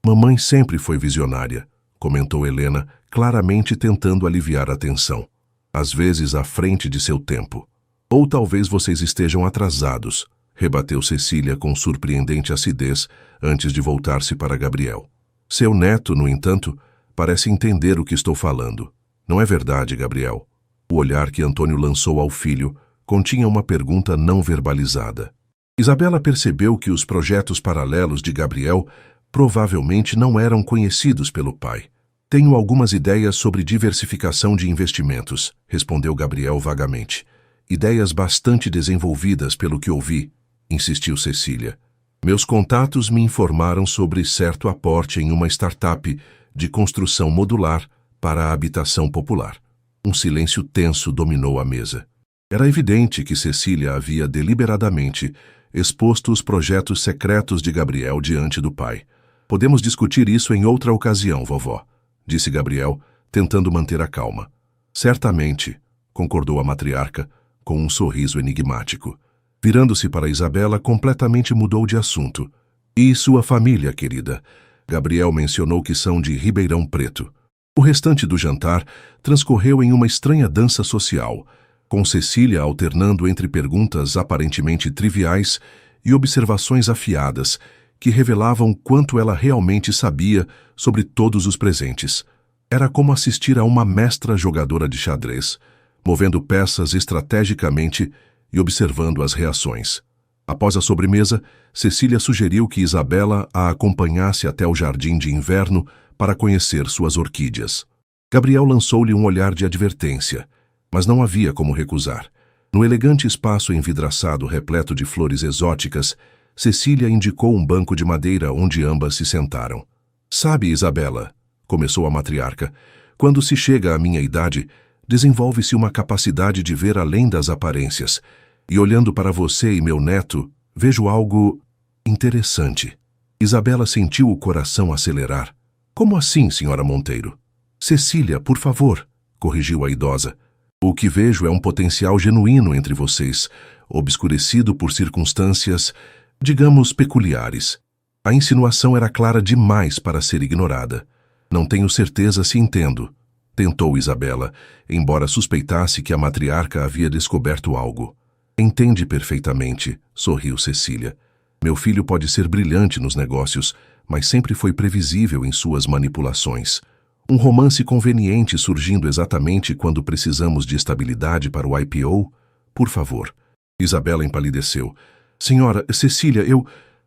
S1: Mamãe sempre foi visionária, comentou Helena, claramente tentando aliviar a tensão. Às vezes à frente de seu tempo. Ou talvez vocês estejam atrasados, rebateu Cecília com surpreendente acidez antes de voltar-se para Gabriel. Seu neto, no entanto, parece entender o que estou falando. Não é verdade, Gabriel? O olhar que Antônio lançou ao filho continha uma pergunta não verbalizada. Isabela percebeu que os projetos paralelos de Gabriel provavelmente não eram conhecidos pelo pai. Tenho algumas ideias sobre diversificação de investimentos, respondeu Gabriel vagamente. Ideias bastante desenvolvidas pelo que ouvi, insistiu Cecília. Meus contatos me informaram sobre certo aporte em uma startup de construção modular para a habitação popular. Um silêncio tenso dominou a mesa. Era evidente que Cecília havia deliberadamente exposto os projetos secretos de Gabriel diante do pai. Podemos discutir isso em outra ocasião, vovó, disse Gabriel, tentando manter a calma. Certamente, concordou a matriarca, com um sorriso enigmático. Virando-se para Isabela, completamente mudou de assunto. E sua família, querida? Gabriel mencionou que são de Ribeirão Preto. O restante do jantar transcorreu em uma estranha dança social, com Cecília alternando entre perguntas aparentemente triviais e observações afiadas, que revelavam quanto ela realmente sabia sobre todos os presentes. Era como assistir a uma mestra jogadora de xadrez, movendo peças estrategicamente e observando as reações. Após a sobremesa, Cecília sugeriu que Isabela a acompanhasse até o jardim de inverno para conhecer suas orquídeas. Gabriel lançou-lhe um olhar de advertência, mas não havia como recusar. No elegante espaço envidraçado repleto de flores exóticas, Cecília indicou um banco de madeira onde ambas se sentaram. Sabe, Isabela, começou a matriarca, quando se chega à minha idade, desenvolve-se uma capacidade de ver além das aparências, e olhando para você e meu neto, vejo algo interessante. Isabela sentiu o coração acelerar. Como assim, senhora Monteiro? Cecília, por favor, corrigiu a idosa. O que vejo é um potencial genuíno entre vocês, obscurecido por circunstâncias, digamos, peculiares. A insinuação era clara demais para ser ignorada. Não tenho certeza se entendo, tentou Isabela, embora suspeitasse que a matriarca havia descoberto algo. Entende perfeitamente, sorriu Cecília. Meu filho pode ser brilhante nos negócios, mas sempre foi previsível em suas manipulações. Um romance conveniente surgindo exatamente quando precisamos de estabilidade para o IPO? Por favor. Isabela empalideceu. Senhora, Cecília, eu...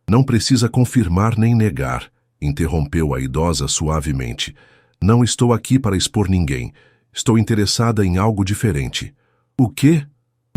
S1: Não precisa confirmar nem negar, interrompeu a idosa suavemente. Não estou aqui para expor ninguém. Estou interessada em algo diferente. O quê?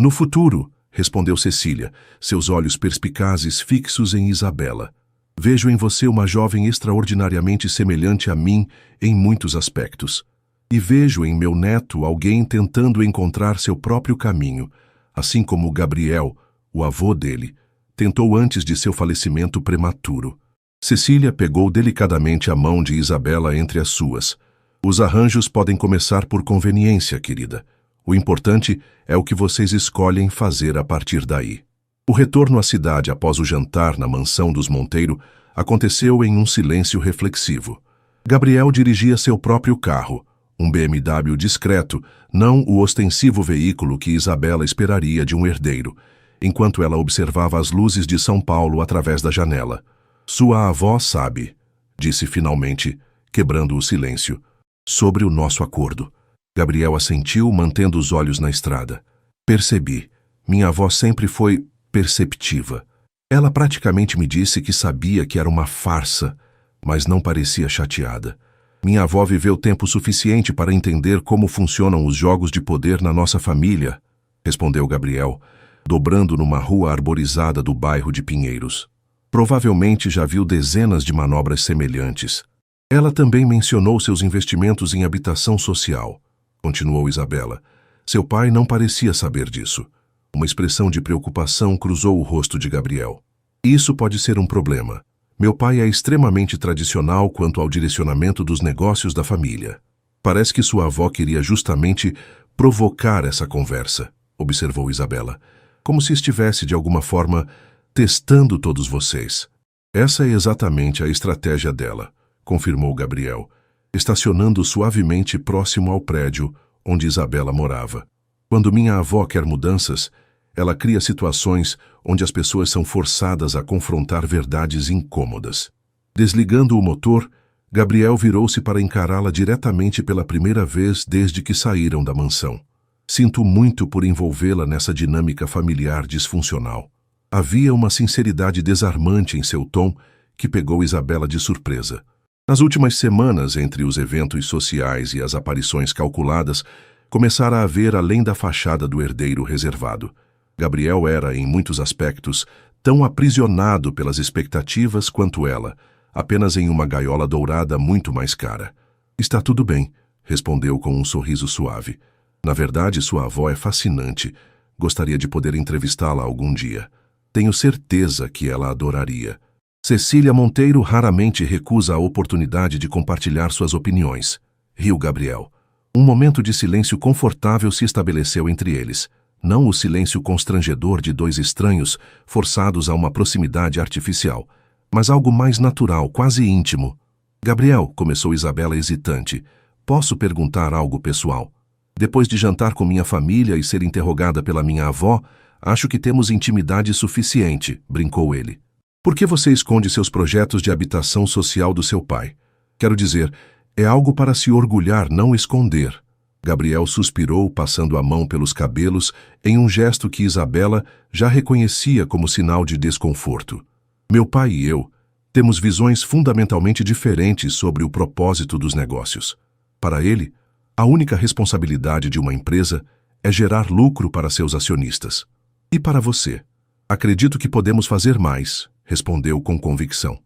S1: No futuro, respondeu Cecília, seus olhos perspicazes fixos em Isabela. Vejo em você uma jovem extraordinariamente semelhante a mim em muitos aspectos. E vejo em meu neto alguém tentando encontrar seu próprio caminho, assim como Gabriel, o avô dele, tentou antes de seu falecimento prematuro. Cecília pegou delicadamente a mão de Isabela entre as suas. Os arranjos podem começar por conveniência, querida. O importante é o que vocês escolhem fazer a partir daí. O retorno à cidade após o jantar na mansão dos Monteiro aconteceu em um silêncio reflexivo. Gabriel dirigia seu próprio carro, um BMW discreto, não o ostensivo veículo que Isabela esperaria de um herdeiro, enquanto ela observava as luzes de São Paulo através da janela. Sua avó sabe, disse finalmente, quebrando o silêncio, sobre o nosso acordo. Gabriel assentiu, mantendo os olhos na estrada. Percebi. Minha avó sempre foi perceptiva. Ela praticamente me disse que sabia que era uma farsa, mas não parecia chateada. Minha avó viveu tempo suficiente para entender como funcionam os jogos de poder na nossa família, respondeu Gabriel. dobrando numa rua arborizada do bairro de Pinheiros. Provavelmente já viu dezenas de manobras semelhantes. Ela também mencionou seus investimentos em habitação social, continuou Isabela. Seu pai não parecia saber disso. Uma expressão de preocupação cruzou o rosto de Gabriel. Isso pode ser um problema. Meu pai é extremamente tradicional quanto ao direcionamento dos negócios da família. Parece que sua avó queria justamente provocar essa conversa, observou Isabela, como se estivesse, de alguma forma, testando todos vocês. Essa é exatamente a estratégia dela, confirmou Gabriel, estacionando suavemente próximo ao prédio onde Isabela morava. Quando minha avó quer mudanças, ela cria situações onde as pessoas são forçadas a confrontar verdades incômodas. Desligando o motor, Gabriel virou-se para encará-la diretamente pela primeira vez desde que saíram da mansão. Sinto muito por envolvê-la nessa dinâmica familiar disfuncional. Havia uma sinceridade desarmante em seu tom que pegou Isabela de surpresa. Nas últimas semanas, entre os eventos sociais e as aparições calculadas, começara a haver além da fachada do herdeiro reservado. Gabriel era, em muitos aspectos, tão aprisionado pelas expectativas quanto ela, apenas em uma gaiola dourada muito mais cara. Está tudo bem, respondeu com um sorriso suave. Na verdade, sua avó é fascinante. Gostaria de poder entrevistá-la algum dia. Tenho certeza que ela adoraria. Cecília Monteiro raramente recusa a oportunidade de compartilhar suas opiniões. Riu Gabriel. Um momento de silêncio confortável se estabeleceu entre eles. Não o silêncio constrangedor de dois estranhos forçados a uma proximidade artificial, mas algo mais natural, quase íntimo. Gabriel, começou Isabela hesitante, posso perguntar algo pessoal? Depois de jantar com minha família e ser interrogada pela minha avó, acho que temos intimidade suficiente, brincou ele. Por que você esconde seus projetos de habitação social do seu pai? Quero dizer, é algo para se orgulhar, não esconder. Gabriel suspirou, passando a mão pelos cabelos, em um gesto que Isabela já reconhecia como sinal de desconforto. Meu pai e eu temos visões fundamentalmente diferentes sobre o propósito dos negócios. Para ele, a única responsabilidade de uma empresa é gerar lucro para seus acionistas. E para você? Acredito que podemos fazer mais, respondeu com convicção.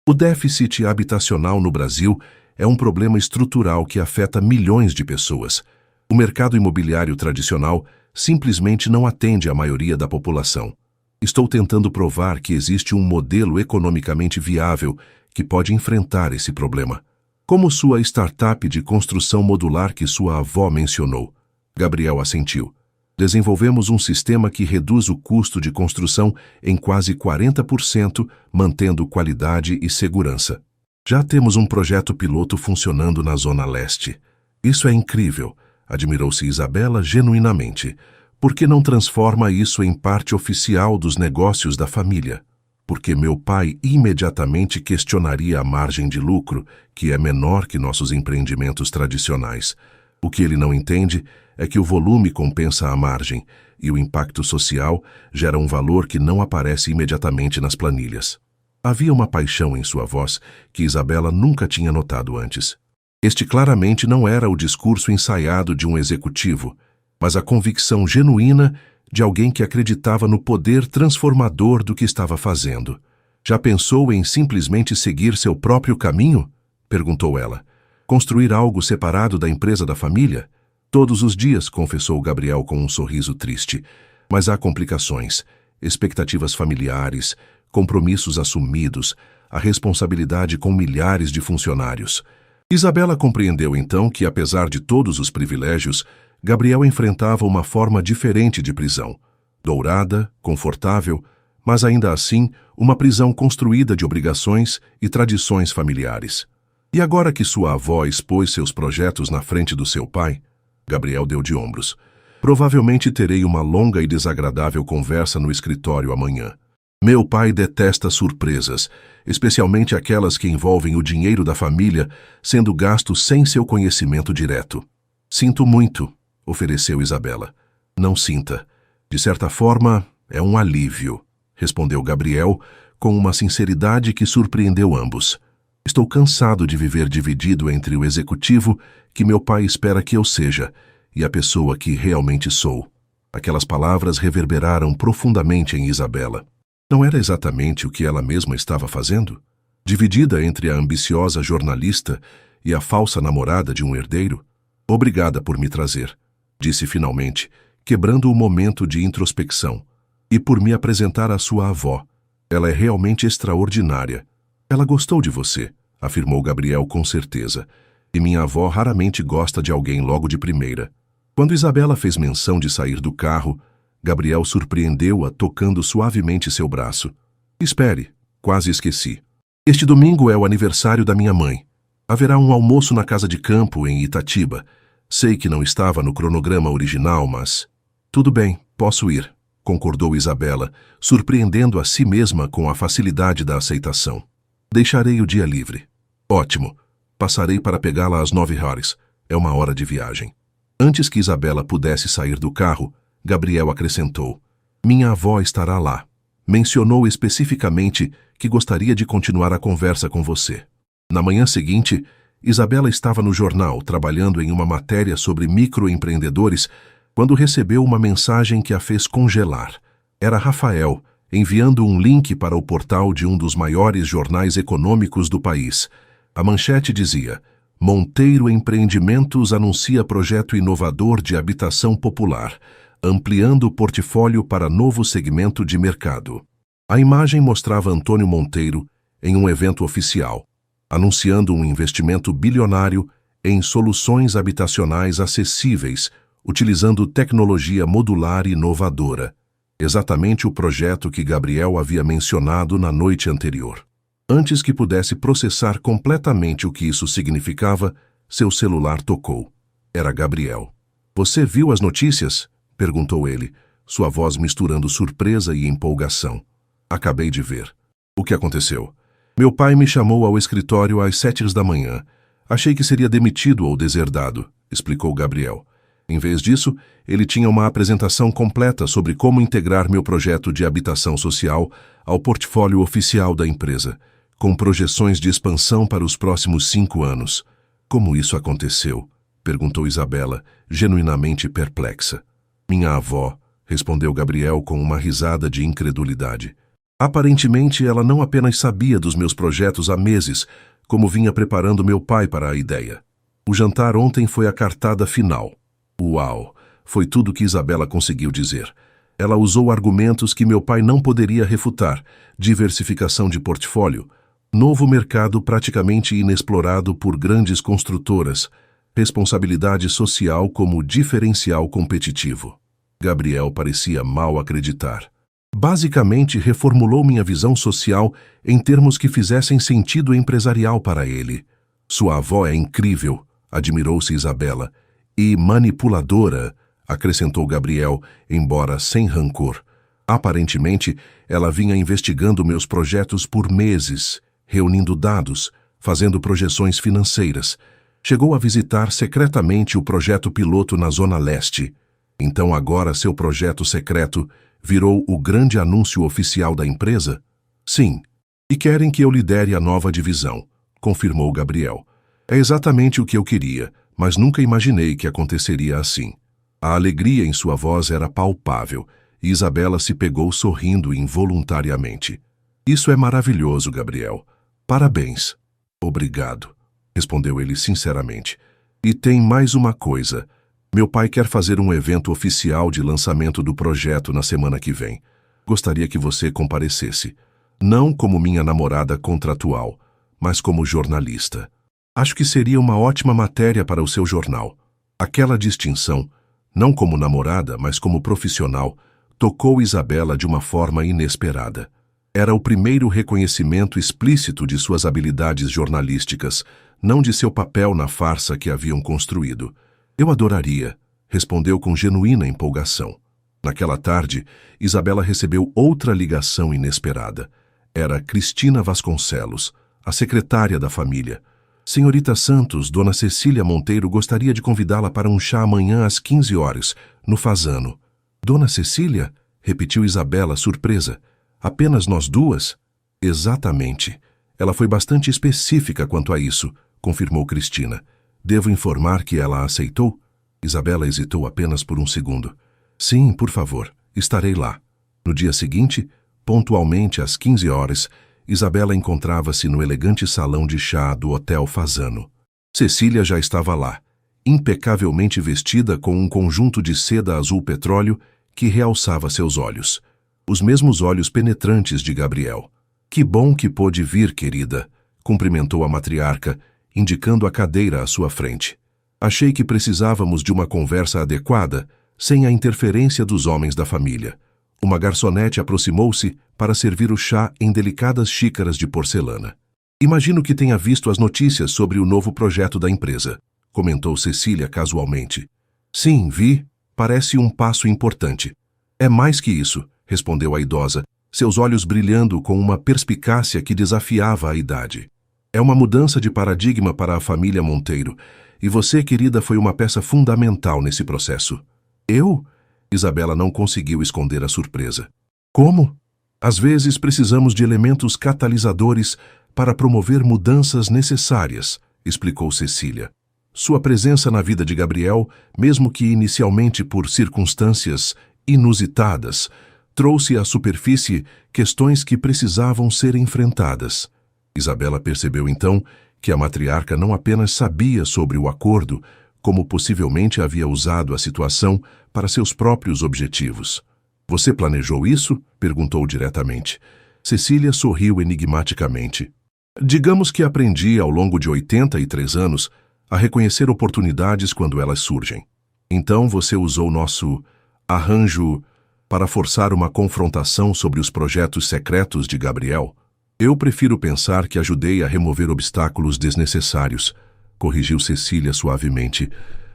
S1: O déficit habitacional no Brasil é um problema estrutural que afeta milhões de pessoas. O mercado imobiliário tradicional simplesmente não atende à maioria da população. Estou tentando provar que existe um modelo economicamente viável que pode enfrentar esse problema. Como sua startup de construção modular que sua avó mencionou. Gabriel assentiu. Desenvolvemos um sistema que reduz o custo de construção em quase 40%, mantendo qualidade e segurança. Já temos um projeto piloto funcionando na Zona Leste. Isso é incrível, admirou-se Isabela genuinamente. Por que não transforma isso em parte oficial dos negócios da família? Porque meu pai imediatamente questionaria a margem de lucro, que é menor que nossos empreendimentos tradicionais. O que ele não entende é que o volume compensa a margem e o impacto social gera um valor que não aparece imediatamente nas planilhas. Havia uma paixão em sua voz que Isabela nunca tinha notado antes. Este claramente não era o discurso ensaiado de um executivo, mas a convicção genuína de alguém que acreditava no poder transformador do que estava fazendo. Já pensou em simplesmente seguir seu próprio caminho? Perguntou ela. Construir algo separado da empresa da família? Todos os dias, confessou Gabriel com um sorriso triste. Mas há complicações, expectativas familiares, compromissos assumidos, a responsabilidade com milhares de funcionários. Isabela compreendeu então que, apesar de todos os privilégios, Gabriel enfrentava uma forma diferente de prisão. Dourada, confortável, mas ainda assim uma prisão construída de obrigações e tradições familiares. E agora que sua avó expôs seus projetos na frente do seu pai, Gabriel deu de ombros. Provavelmente terei uma longa e desagradável conversa no escritório amanhã. Meu pai detesta surpresas, especialmente aquelas que envolvem o dinheiro da família sendo gasto sem seu conhecimento direto. Sinto muito, ofereceu Isabela. Não sinta. De certa forma, é um alívio, respondeu Gabriel com uma sinceridade que surpreendeu ambos. Estou cansado de viver dividido entre o executivo que meu pai espera que eu seja e a pessoa que realmente sou. Aquelas palavras reverberaram profundamente em Isabela. Não era exatamente o que ela mesma estava fazendo? Dividida entre a ambiciosa jornalista e a falsa namorada de um herdeiro? Obrigada por me trazer, disse finalmente, quebrando o momento de introspecção. E por me apresentar à sua avó. Ela é realmente extraordinária. Ela gostou de você, afirmou Gabriel com certeza. E minha avó raramente gosta de alguém logo de primeira. Quando Isabela fez menção de sair do carro, Gabriel surpreendeu-a tocando suavemente seu braço. Espere, quase esqueci. Este domingo é o aniversário da minha mãe. Haverá um almoço na casa de campo em Itatiba. Sei que não estava no cronograma original, mas... Tudo bem, posso ir, concordou Isabela, surpreendendo a si mesma com a facilidade da aceitação. Deixarei o dia livre. Ótimo. Passarei para pegá-la às 9h. É uma hora de viagem. Antes que Isabela pudesse sair do carro, Gabriel acrescentou: minha avó estará lá. Mencionou especificamente que gostaria de continuar a conversa com você. Na manhã seguinte, Isabela estava no jornal trabalhando em uma matéria sobre microempreendedores quando recebeu uma mensagem que a fez congelar. Era Rafael, enviando um link para o portal de um dos maiores jornais econômicos do país. A manchete dizia: Monteiro Empreendimentos anuncia projeto inovador de habitação popular, ampliando o portfólio para novo segmento de mercado. A imagem mostrava Antônio Monteiro em um evento oficial, anunciando um investimento bilionário em soluções habitacionais acessíveis, utilizando tecnologia modular inovadora. Exatamente o projeto que Gabriel havia mencionado na noite anterior. Antes que pudesse processar completamente o que isso significava, seu celular tocou. Era Gabriel. Você viu as notícias? Perguntou ele, sua voz misturando surpresa e empolgação. Acabei de ver. O que aconteceu? Meu pai me chamou ao escritório às 7h. Achei que seria demitido ou deserdado, explicou Gabriel. Em vez disso, ele tinha uma apresentação completa sobre como integrar meu projeto de habitação social ao portfólio oficial da empresa, com projeções de expansão para os próximos 5 anos. Como isso aconteceu? Perguntou Isabela, genuinamente perplexa. Minha avó, respondeu Gabriel com uma risada de incredulidade. Aparentemente, ela não apenas sabia dos meus projetos há meses, como vinha preparando meu pai para a ideia. O jantar ontem foi a cartada final. Uau! Foi tudo que Isabela conseguiu dizer. Ela usou argumentos que meu pai não poderia refutar: diversificação de portfólio, novo mercado praticamente inexplorado por grandes construtoras, responsabilidade social como diferencial competitivo. Gabriel parecia mal acreditar. Basicamente, reformulou minha visão social em termos que fizessem sentido empresarial para ele. Sua avó é incrível, admirou-se Isabela. E manipuladora, acrescentou Gabriel, embora sem rancor. Aparentemente, ela vinha investigando meus projetos por meses, reunindo dados, fazendo projeções financeiras. Chegou a visitar secretamente o projeto piloto na Zona Leste. Então agora seu projeto secreto virou o grande anúncio oficial da empresa? Sim. E querem que eu lidere a nova divisão, confirmou Gabriel. É exatamente o que eu queria, mas nunca imaginei que aconteceria assim. A alegria em sua voz era palpável, e Isabela se pegou sorrindo involuntariamente. Isso é maravilhoso, Gabriel. Parabéns. Obrigado, respondeu ele sinceramente. E tem mais uma coisa. Meu pai quer fazer um evento oficial de lançamento do projeto na semana que vem. Gostaria que você comparecesse. Não como minha namorada contratual, mas como jornalista. Acho que seria uma ótima matéria para o seu jornal. Aquela distinção, não como namorada, mas como profissional, tocou Isabela de uma forma inesperada. Era o primeiro reconhecimento explícito de suas habilidades jornalísticas, não de seu papel na farsa que haviam construído. Eu adoraria, respondeu com genuína empolgação. Naquela tarde, Isabela recebeu outra ligação inesperada. Era Cristina Vasconcelos, a secretária da família. Senhorita Santos, Dona Cecília Monteiro gostaria de convidá-la para um chá amanhã às 15h, no Fazano. Dona Cecília? Repetiu Isabela, surpresa. Apenas nós duas? Exatamente. Ela foi bastante específica quanto a isso, confirmou Cristina. Devo informar que ela aceitou? Isabela hesitou apenas por um segundo. Sim, por favor, estarei lá. No dia seguinte, pontualmente às 15 horas, Isabela encontrava-se no elegante salão de chá do Hotel Fasano. Cecília já estava lá, impecavelmente vestida com um conjunto de seda azul petróleo que realçava seus olhos. Os mesmos olhos penetrantes de Gabriel. Que bom que pôde vir, querida, cumprimentou a matriarca, indicando a cadeira à sua frente. Achei que precisávamos de uma conversa adequada, sem a interferência dos homens da família. Uma garçonete aproximou-se para servir o chá em delicadas xícaras de porcelana. Imagino que tenha visto as notícias sobre o novo projeto da empresa, comentou Cecília casualmente. Sim, vi. Parece um passo importante. É mais que isso, respondeu a idosa, seus olhos brilhando com uma perspicácia que desafiava a idade. É uma mudança de paradigma para a família Monteiro, e você, querida, foi uma peça fundamental nesse processo. Eu? Isabela não conseguiu esconder a surpresa. Como? Às vezes precisamos de elementos catalisadores para promover mudanças necessárias, explicou Cecília. Sua presença na vida de Gabriel, mesmo que inicialmente por circunstâncias inusitadas, trouxe à superfície questões que precisavam ser enfrentadas. Isabela percebeu então que a matriarca não apenas sabia sobre o acordo, como possivelmente havia usado a situação para seus próprios objetivos. Você planejou isso? Perguntou diretamente. Cecília sorriu enigmaticamente. Digamos que aprendi ao longo de 83 anos a reconhecer oportunidades quando elas surgem. Então você usou nosso arranjo para forçar uma confrontação sobre os projetos secretos de Gabriel? Eu prefiro pensar que ajudei a remover obstáculos desnecessários, corrigiu Cecília suavemente.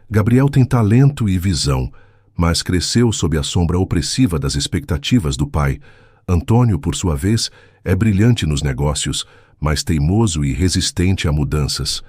S1: Gabriel tem talento e visão, mas cresceu sob a sombra opressiva das expectativas do pai. Antônio, por sua vez, é brilhante nos negócios, mas teimoso e resistente a mudanças.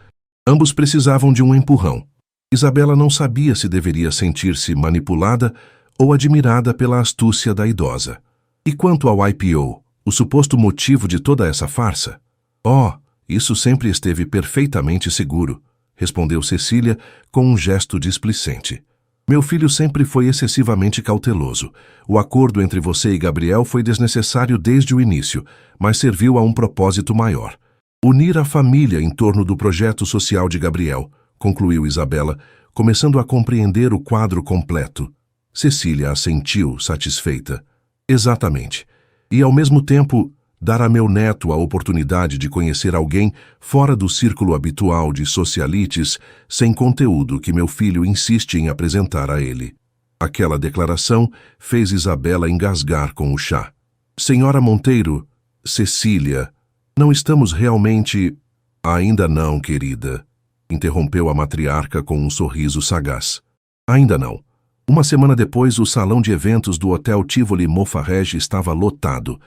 S1: Ambos precisavam de um empurrão. Isabela não sabia se deveria sentir-se manipulada ou admirada pela astúcia da idosa. E quanto ao IPO, o suposto motivo de toda essa farsa? Oh, isso sempre esteve perfeitamente seguro, respondeu Cecília com um gesto displicente. Meu filho sempre foi excessivamente cauteloso. O acordo entre você e Gabriel foi desnecessário desde o início, mas serviu a um propósito maior. Unir a família em torno do projeto social de Gabriel, concluiu Isabela, começando a compreender o quadro completo. Cecília assentiu, satisfeita. Exatamente. E, ao mesmo tempo, dar a meu neto a oportunidade de conhecer alguém fora do círculo habitual de socialites, sem conteúdo que meu filho insiste em apresentar a ele. Aquela declaração fez Isabela engasgar com o chá. Senhora Monteiro, Cecília, não estamos realmente... Ainda não, querida, interrompeu a matriarca com um sorriso sagaz. Ainda não. Uma semana depois, o salão de eventos do Hotel Tivoli Mofarrege estava lotado.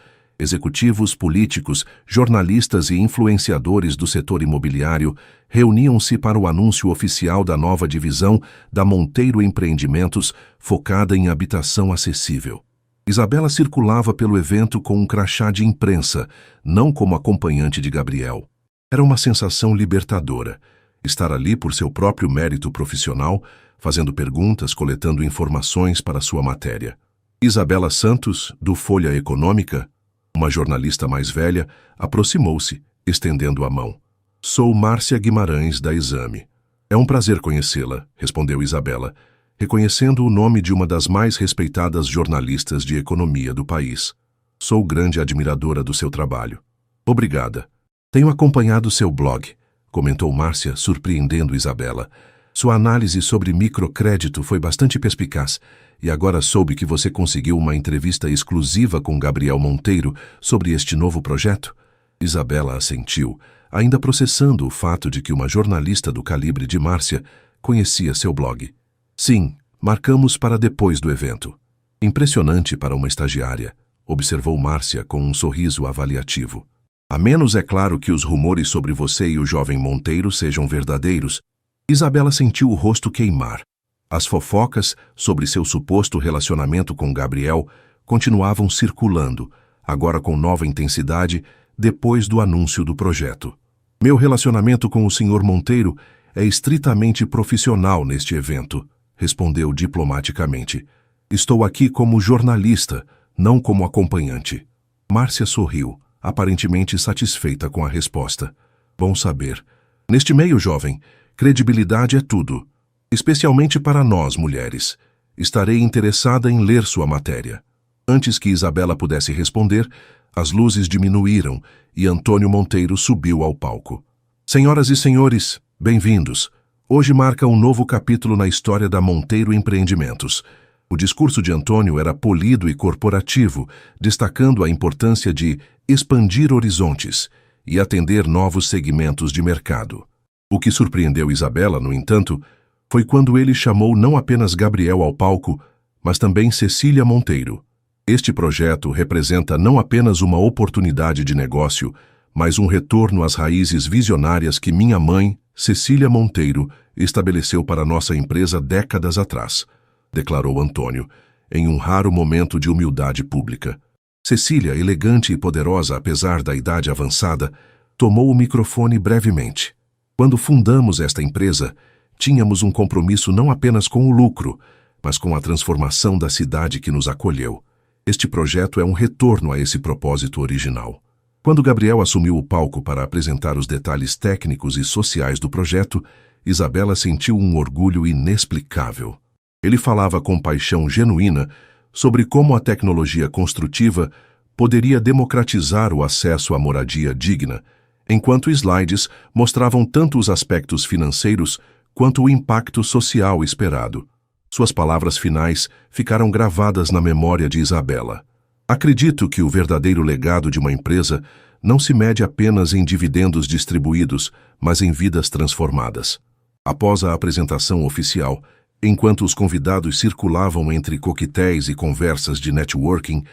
S1: Executivos, políticos, jornalistas e influenciadores do setor imobiliário reuniam-se para o anúncio oficial da nova divisão da Monteiro Empreendimentos, focada em habitação acessível. Isabela circulava pelo evento com um crachá de imprensa, não como acompanhante de Gabriel. Era uma sensação libertadora. Estar ali por seu próprio mérito profissional, fazendo perguntas, coletando informações para sua matéria. Isabela Santos, do Folha Econômica, uma jornalista mais velha, aproximou-se, estendendo a mão. Sou Márcia Guimarães, da Exame. É um prazer conhecê-la, respondeu Isabela, reconhecendo o nome de uma das mais respeitadas jornalistas de economia do país. Sou grande admiradora do seu trabalho. Obrigada. Tenho acompanhado seu blog, comentou Márcia, surpreendendo Isabela. Sua análise sobre microcrédito foi bastante perspicaz, e agora soube que você conseguiu uma entrevista exclusiva com Gabriel Monteiro sobre este novo projeto? Isabela assentiu, ainda processando o fato de que uma jornalista do calibre de Márcia conhecia seu blog. Sim, marcamos para depois do evento. Impressionante para uma estagiária, observou Márcia com um sorriso avaliativo. A menos é claro que os rumores sobre você e o jovem Monteiro sejam verdadeiros. Isabela sentiu o rosto queimar. As fofocas sobre seu suposto relacionamento com Gabriel continuavam circulando, agora com nova intensidade, depois do anúncio do projeto. Meu relacionamento com o Sr. Monteiro é estritamente profissional neste evento, respondeu diplomaticamente. Estou aqui como jornalista, não como acompanhante. Márcia sorriu, aparentemente satisfeita com a resposta. Bom saber. Neste meio, jovem, credibilidade é tudo. Especialmente para nós, mulheres. Estarei interessada em ler sua matéria. Antes que Isabela pudesse responder, as luzes diminuíram e Antônio Monteiro subiu ao palco. Senhoras e senhores, bem-vindos. Hoje marca um novo capítulo na história da Monteiro Empreendimentos. O discurso de Antônio era polido e corporativo, destacando a importância de expandir horizontes e atender novos segmentos de mercado. O que surpreendeu Isabela, no entanto, foi quando ele chamou não apenas Gabriel ao palco, mas também Cecília Monteiro. Este projeto representa não apenas uma oportunidade de negócio, mas um retorno às raízes visionárias que minha mãe, Cecília Monteiro, estabeleceu para nossa empresa décadas atrás, declarou Antônio, em um raro momento de humildade pública. Cecília, elegante e poderosa apesar da idade avançada, tomou o microfone brevemente. Quando fundamos esta empresa, tínhamos um compromisso não apenas com o lucro, mas com a transformação da cidade que nos acolheu. Este projeto é um retorno a esse propósito original. Quando Gabriel assumiu o palco para apresentar os detalhes técnicos e sociais do projeto, Isabela sentiu um orgulho inexplicável. Ele falava com paixão genuína sobre como a tecnologia construtiva poderia democratizar o acesso à moradia digna, enquanto slides mostravam tanto os aspectos financeiros quanto o impacto social esperado. Suas palavras finais ficaram gravadas na memória de Isabela. Acredito que o verdadeiro legado de uma empresa não se mede apenas em dividendos distribuídos, mas em vidas transformadas. Após a apresentação oficial, enquanto os convidados circulavam entre coquetéis e conversas de networking,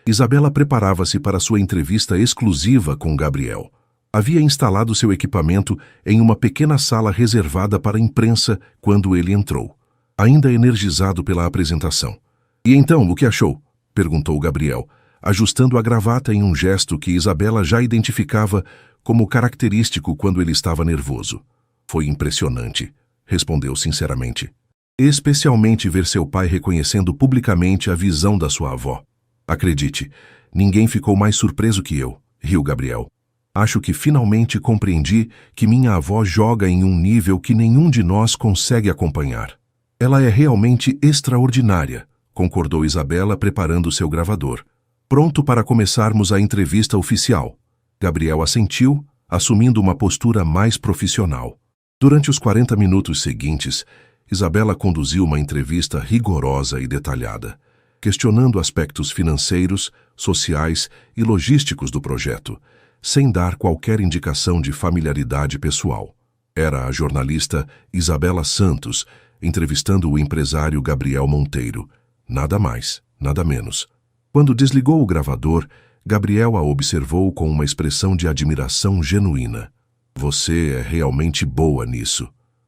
S1: Isabela preparava-se para sua entrevista exclusiva com Gabriel. Havia instalado seu equipamento em uma pequena sala reservada para a imprensa quando ele entrou, ainda energizado pela apresentação. "E então, o que achou?" perguntou Gabriel, ajustando a gravata em um gesto que Isabela já identificava como característico quando ele estava nervoso. "Foi impressionante", respondeu sinceramente. "Especialmente ver seu pai reconhecendo publicamente a visão da sua avó. Acredite, ninguém ficou mais surpreso que eu", riu Gabriel. "Acho que finalmente compreendi que minha avó joga em um nível que nenhum de nós consegue acompanhar. Ela é realmente extraordinária", concordou Isabela, preparando seu gravador. "Pronto para começarmos a entrevista oficial." Gabriel assentiu, assumindo uma postura mais profissional. Durante os 40 minutos seguintes, Isabela conduziu uma entrevista rigorosa e detalhada, questionando aspectos financeiros, sociais e logísticos do projeto, sem dar qualquer indicação de familiaridade pessoal. Era a jornalista Isabela Santos, entrevistando o empresário Gabriel Monteiro. Nada mais, nada menos. Quando desligou o gravador, Gabriel a observou com uma expressão de admiração genuína. "Você é realmente boa nisso.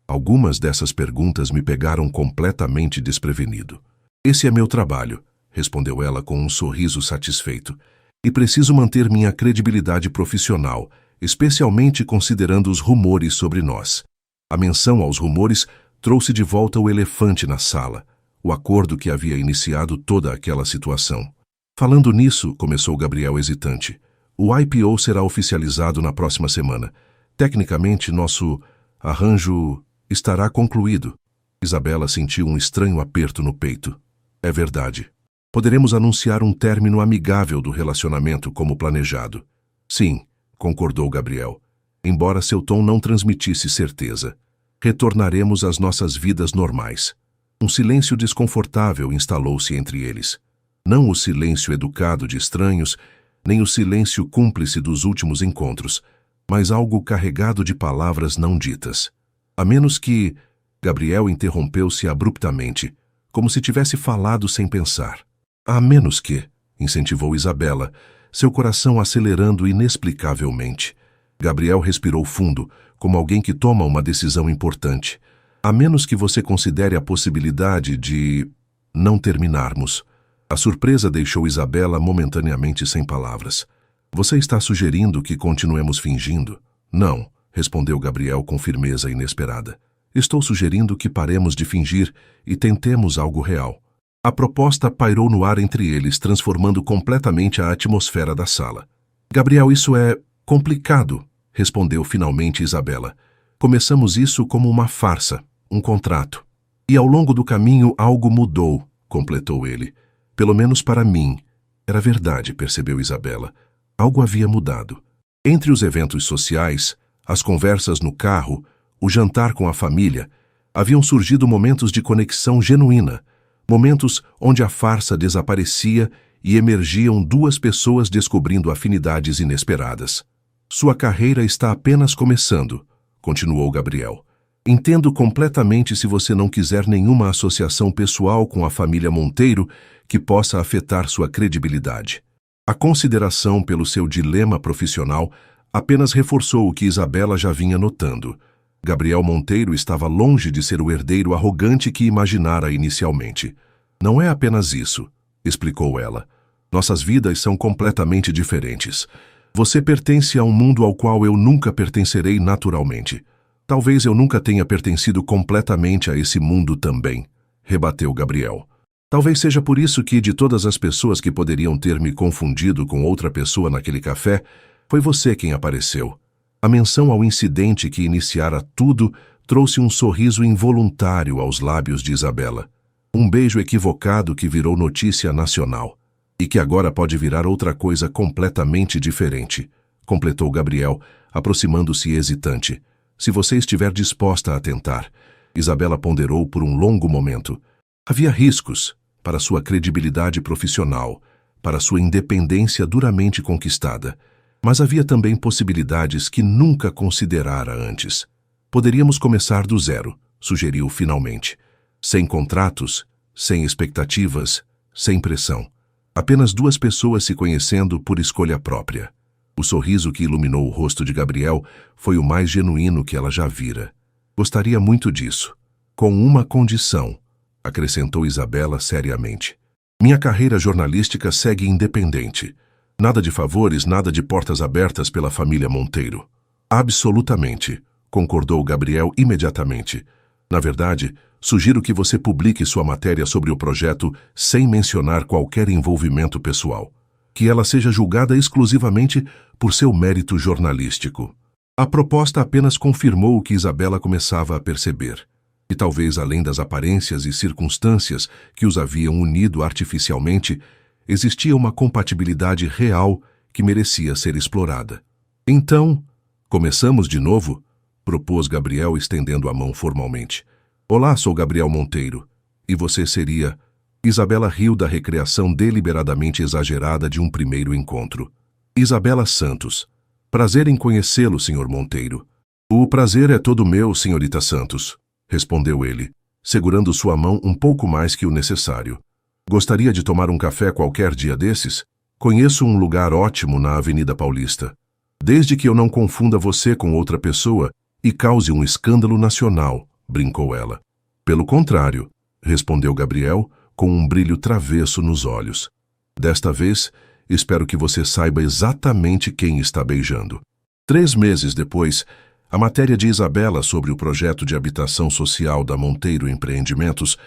S1: Algumas dessas perguntas me pegaram completamente desprevenido." "Esse é meu trabalho", respondeu ela com um sorriso satisfeito. "E preciso manter minha credibilidade profissional, especialmente considerando os rumores sobre nós." A menção aos rumores trouxe de volta o elefante na sala, o acordo que havia iniciado toda aquela situação. "Falando nisso", começou Gabriel hesitante, "o IPO será oficializado na próxima semana. Tecnicamente, nosso arranjo estará concluído." Isabela sentiu um estranho aperto no peito. "É verdade. Poderemos anunciar um término amigável do relacionamento como planejado." "Sim", concordou Gabriel, embora seu tom não transmitisse certeza. "Retornaremos às nossas vidas normais." Um silêncio desconfortável instalou-se entre eles. Não o silêncio educado de estranhos, nem o silêncio cúmplice dos últimos encontros, mas algo carregado de palavras não ditas. A menos que... Gabriel interrompeu-se abruptamente, como se tivesse falado sem pensar. "A menos que", incentivou Isabela, seu coração acelerando inexplicavelmente. Gabriel respirou fundo, como alguém que toma uma decisão importante. "A menos que você considere a possibilidade de não terminarmos." A surpresa deixou Isabela momentaneamente sem palavras. "Você está sugerindo que continuemos fingindo?" "Não", respondeu Gabriel com firmeza inesperada. "Estou sugerindo que paremos de fingir e tentemos algo real." A proposta pairou no ar entre eles, transformando completamente a atmosfera da sala. Gabriel, isso é complicado, respondeu finalmente Isabela. Começamos isso como uma farsa, um contrato. E ao longo do caminho algo mudou, completou ele. Pelo menos para mim. Era verdade, percebeu Isabela. Algo havia mudado. Entre os eventos sociais, as conversas no carro, o jantar com a família, haviam surgido momentos de conexão genuína, momentos onde a farsa desaparecia e emergiam duas pessoas descobrindo afinidades inesperadas. Sua carreira está apenas começando, continuou Gabriel. Entendo completamente se você não quiser nenhuma associação pessoal com a família Monteiro que possa afetar sua credibilidade. A consideração pelo seu dilema profissional apenas reforçou o que Isabela já vinha notando. Gabriel Monteiro estava longe de ser o herdeiro arrogante que imaginara inicialmente. Não é apenas isso, explicou ela. Nossas vidas são completamente diferentes. Você pertence a um mundo ao qual eu nunca pertencerei naturalmente. Talvez eu nunca tenha pertencido completamente a esse mundo também, rebateu Gabriel. Talvez seja por isso que, de todas as pessoas que poderiam ter me confundido com outra pessoa naquele café, foi você quem apareceu. A menção ao incidente que iniciara tudo trouxe um sorriso involuntário aos lábios de Isabela. Um beijo equivocado que virou notícia nacional. E que agora pode virar outra coisa completamente diferente, completou Gabriel, aproximando-se hesitante. Se você estiver disposta a tentar. Isabela ponderou por um longo momento. Havia riscos para sua credibilidade profissional, para sua independência duramente conquistada. Mas havia também possibilidades que nunca considerara antes. Poderíamos começar do zero, sugeriu finalmente. Sem contratos, sem expectativas, sem pressão. Apenas duas pessoas se conhecendo por escolha própria. O sorriso que iluminou o rosto de Gabriel foi o mais genuíno que ela já vira. Gostaria muito disso. Com uma condição, acrescentou Isabela seriamente. Minha carreira jornalística segue independente. Nada de favores, nada de portas abertas pela família Monteiro. Absolutamente, concordou Gabriel imediatamente. Na verdade, sugiro que você publique sua matéria sobre o projeto sem mencionar qualquer envolvimento pessoal. Que ela seja julgada exclusivamente por seu mérito jornalístico. A proposta apenas confirmou o que Isabela começava a perceber. E talvez além das aparências e circunstâncias que os haviam unido artificialmente, existia uma compatibilidade real que merecia ser explorada. Então, começamos de novo? Propôs Gabriel estendendo a mão formalmente. Olá, sou Gabriel Monteiro. E você seria... Isabela riu da recreação deliberadamente exagerada de um primeiro encontro. Isabela Santos. Prazer em conhecê-lo, Sr. Monteiro. O prazer é todo meu, senhorita Santos, respondeu ele, segurando sua mão um pouco mais que o necessário. Gostaria de tomar um café qualquer dia desses? Conheço um lugar ótimo na Avenida Paulista. Desde que eu não confunda você com outra pessoa e cause um escândalo nacional, brincou ela. Pelo contrário, respondeu Gabriel, com um brilho travesso nos olhos. Desta vez, espero que você saiba exatamente quem está beijando. 3 meses depois, a matéria de Isabela sobre o projeto de habitação social da Monteiro Empreendimentos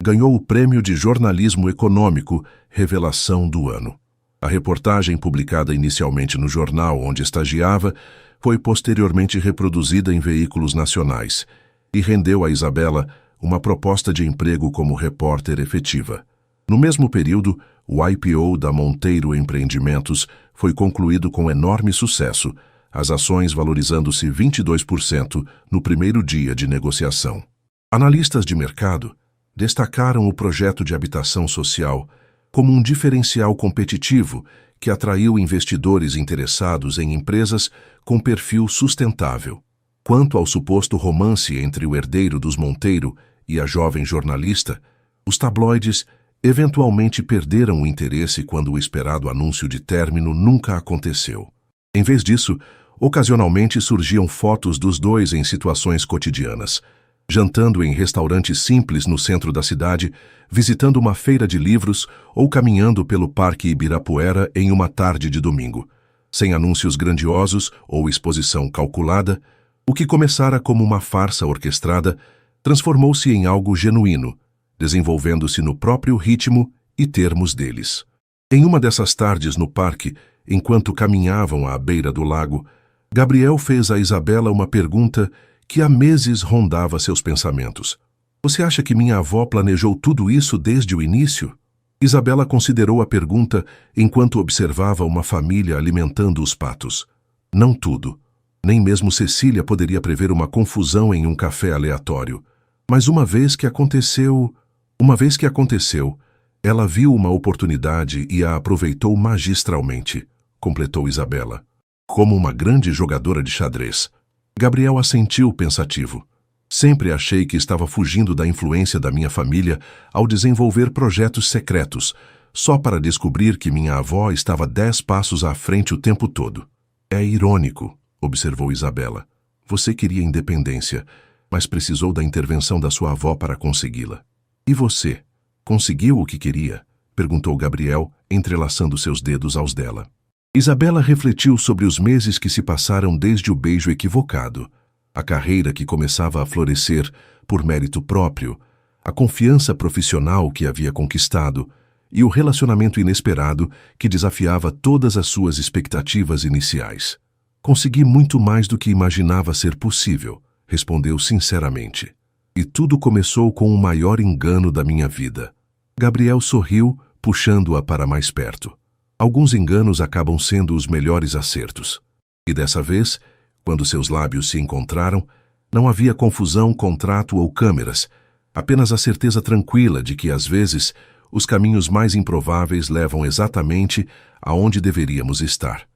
S1: ganhou o Prêmio de Jornalismo Econômico Revelação do Ano. A reportagem, publicada inicialmente no jornal onde estagiava, foi posteriormente reproduzida em veículos nacionais e rendeu a Isabela uma proposta de emprego como repórter efetiva. No mesmo período, o IPO da Monteiro Empreendimentos foi concluído com enorme sucesso, as ações valorizando-se 22% no primeiro dia de negociação. Analistas de mercado destacaram o projeto de habitação social como um diferencial competitivo que atraiu investidores interessados em empresas com perfil sustentável. Quanto ao suposto romance entre o herdeiro dos Monteiro e a jovem jornalista, os tabloides eventualmente perderam o interesse quando o esperado anúncio de término nunca aconteceu. Em vez disso, ocasionalmente surgiam fotos dos dois em situações cotidianas, jantando em restaurantes simples no centro da cidade, visitando uma feira de livros ou caminhando pelo Parque Ibirapuera em uma tarde de domingo. Sem anúncios grandiosos ou exposição calculada, o que começara como uma farsa orquestrada transformou-se em algo genuíno, desenvolvendo-se no próprio ritmo e termos deles. Em uma dessas tardes no parque, enquanto caminhavam à beira do lago, Gabriel fez a Isabela uma pergunta que há meses rondava seus pensamentos. Você acha que minha avó planejou tudo isso desde o início? Isabela considerou a pergunta enquanto observava uma família alimentando os patos. Não tudo. Nem mesmo Cecília poderia prever uma confusão em um café aleatório. Mas uma vez que aconteceu, ela viu uma oportunidade e a aproveitou magistralmente, completou Isabela. Como uma grande jogadora de xadrez. Gabriel assentiu pensativo. Sempre achei que estava fugindo da influência da minha família ao desenvolver projetos secretos, só para descobrir que minha avó estava 10 passos à frente o tempo todo. É irônico, observou Isabela. Você queria independência, mas precisou da intervenção da sua avó para consegui-la. E você? Conseguiu o que queria? Perguntou Gabriel, entrelaçando seus dedos aos dela. Isabela refletiu sobre os meses que se passaram desde o beijo equivocado, a carreira que começava a florescer por mérito próprio, a confiança profissional que havia conquistado e o relacionamento inesperado que desafiava todas as suas expectativas iniciais. Consegui muito mais do que imaginava ser possível, respondeu sinceramente. E tudo começou com o maior engano da minha vida. Gabriel sorriu, puxando-a para mais perto. Alguns enganos acabam sendo os melhores acertos. E dessa vez, quando seus lábios se encontraram, não havia confusão, contrato ou câmeras, apenas a certeza tranquila de que, às vezes, os caminhos mais improváveis levam exatamente aonde deveríamos estar.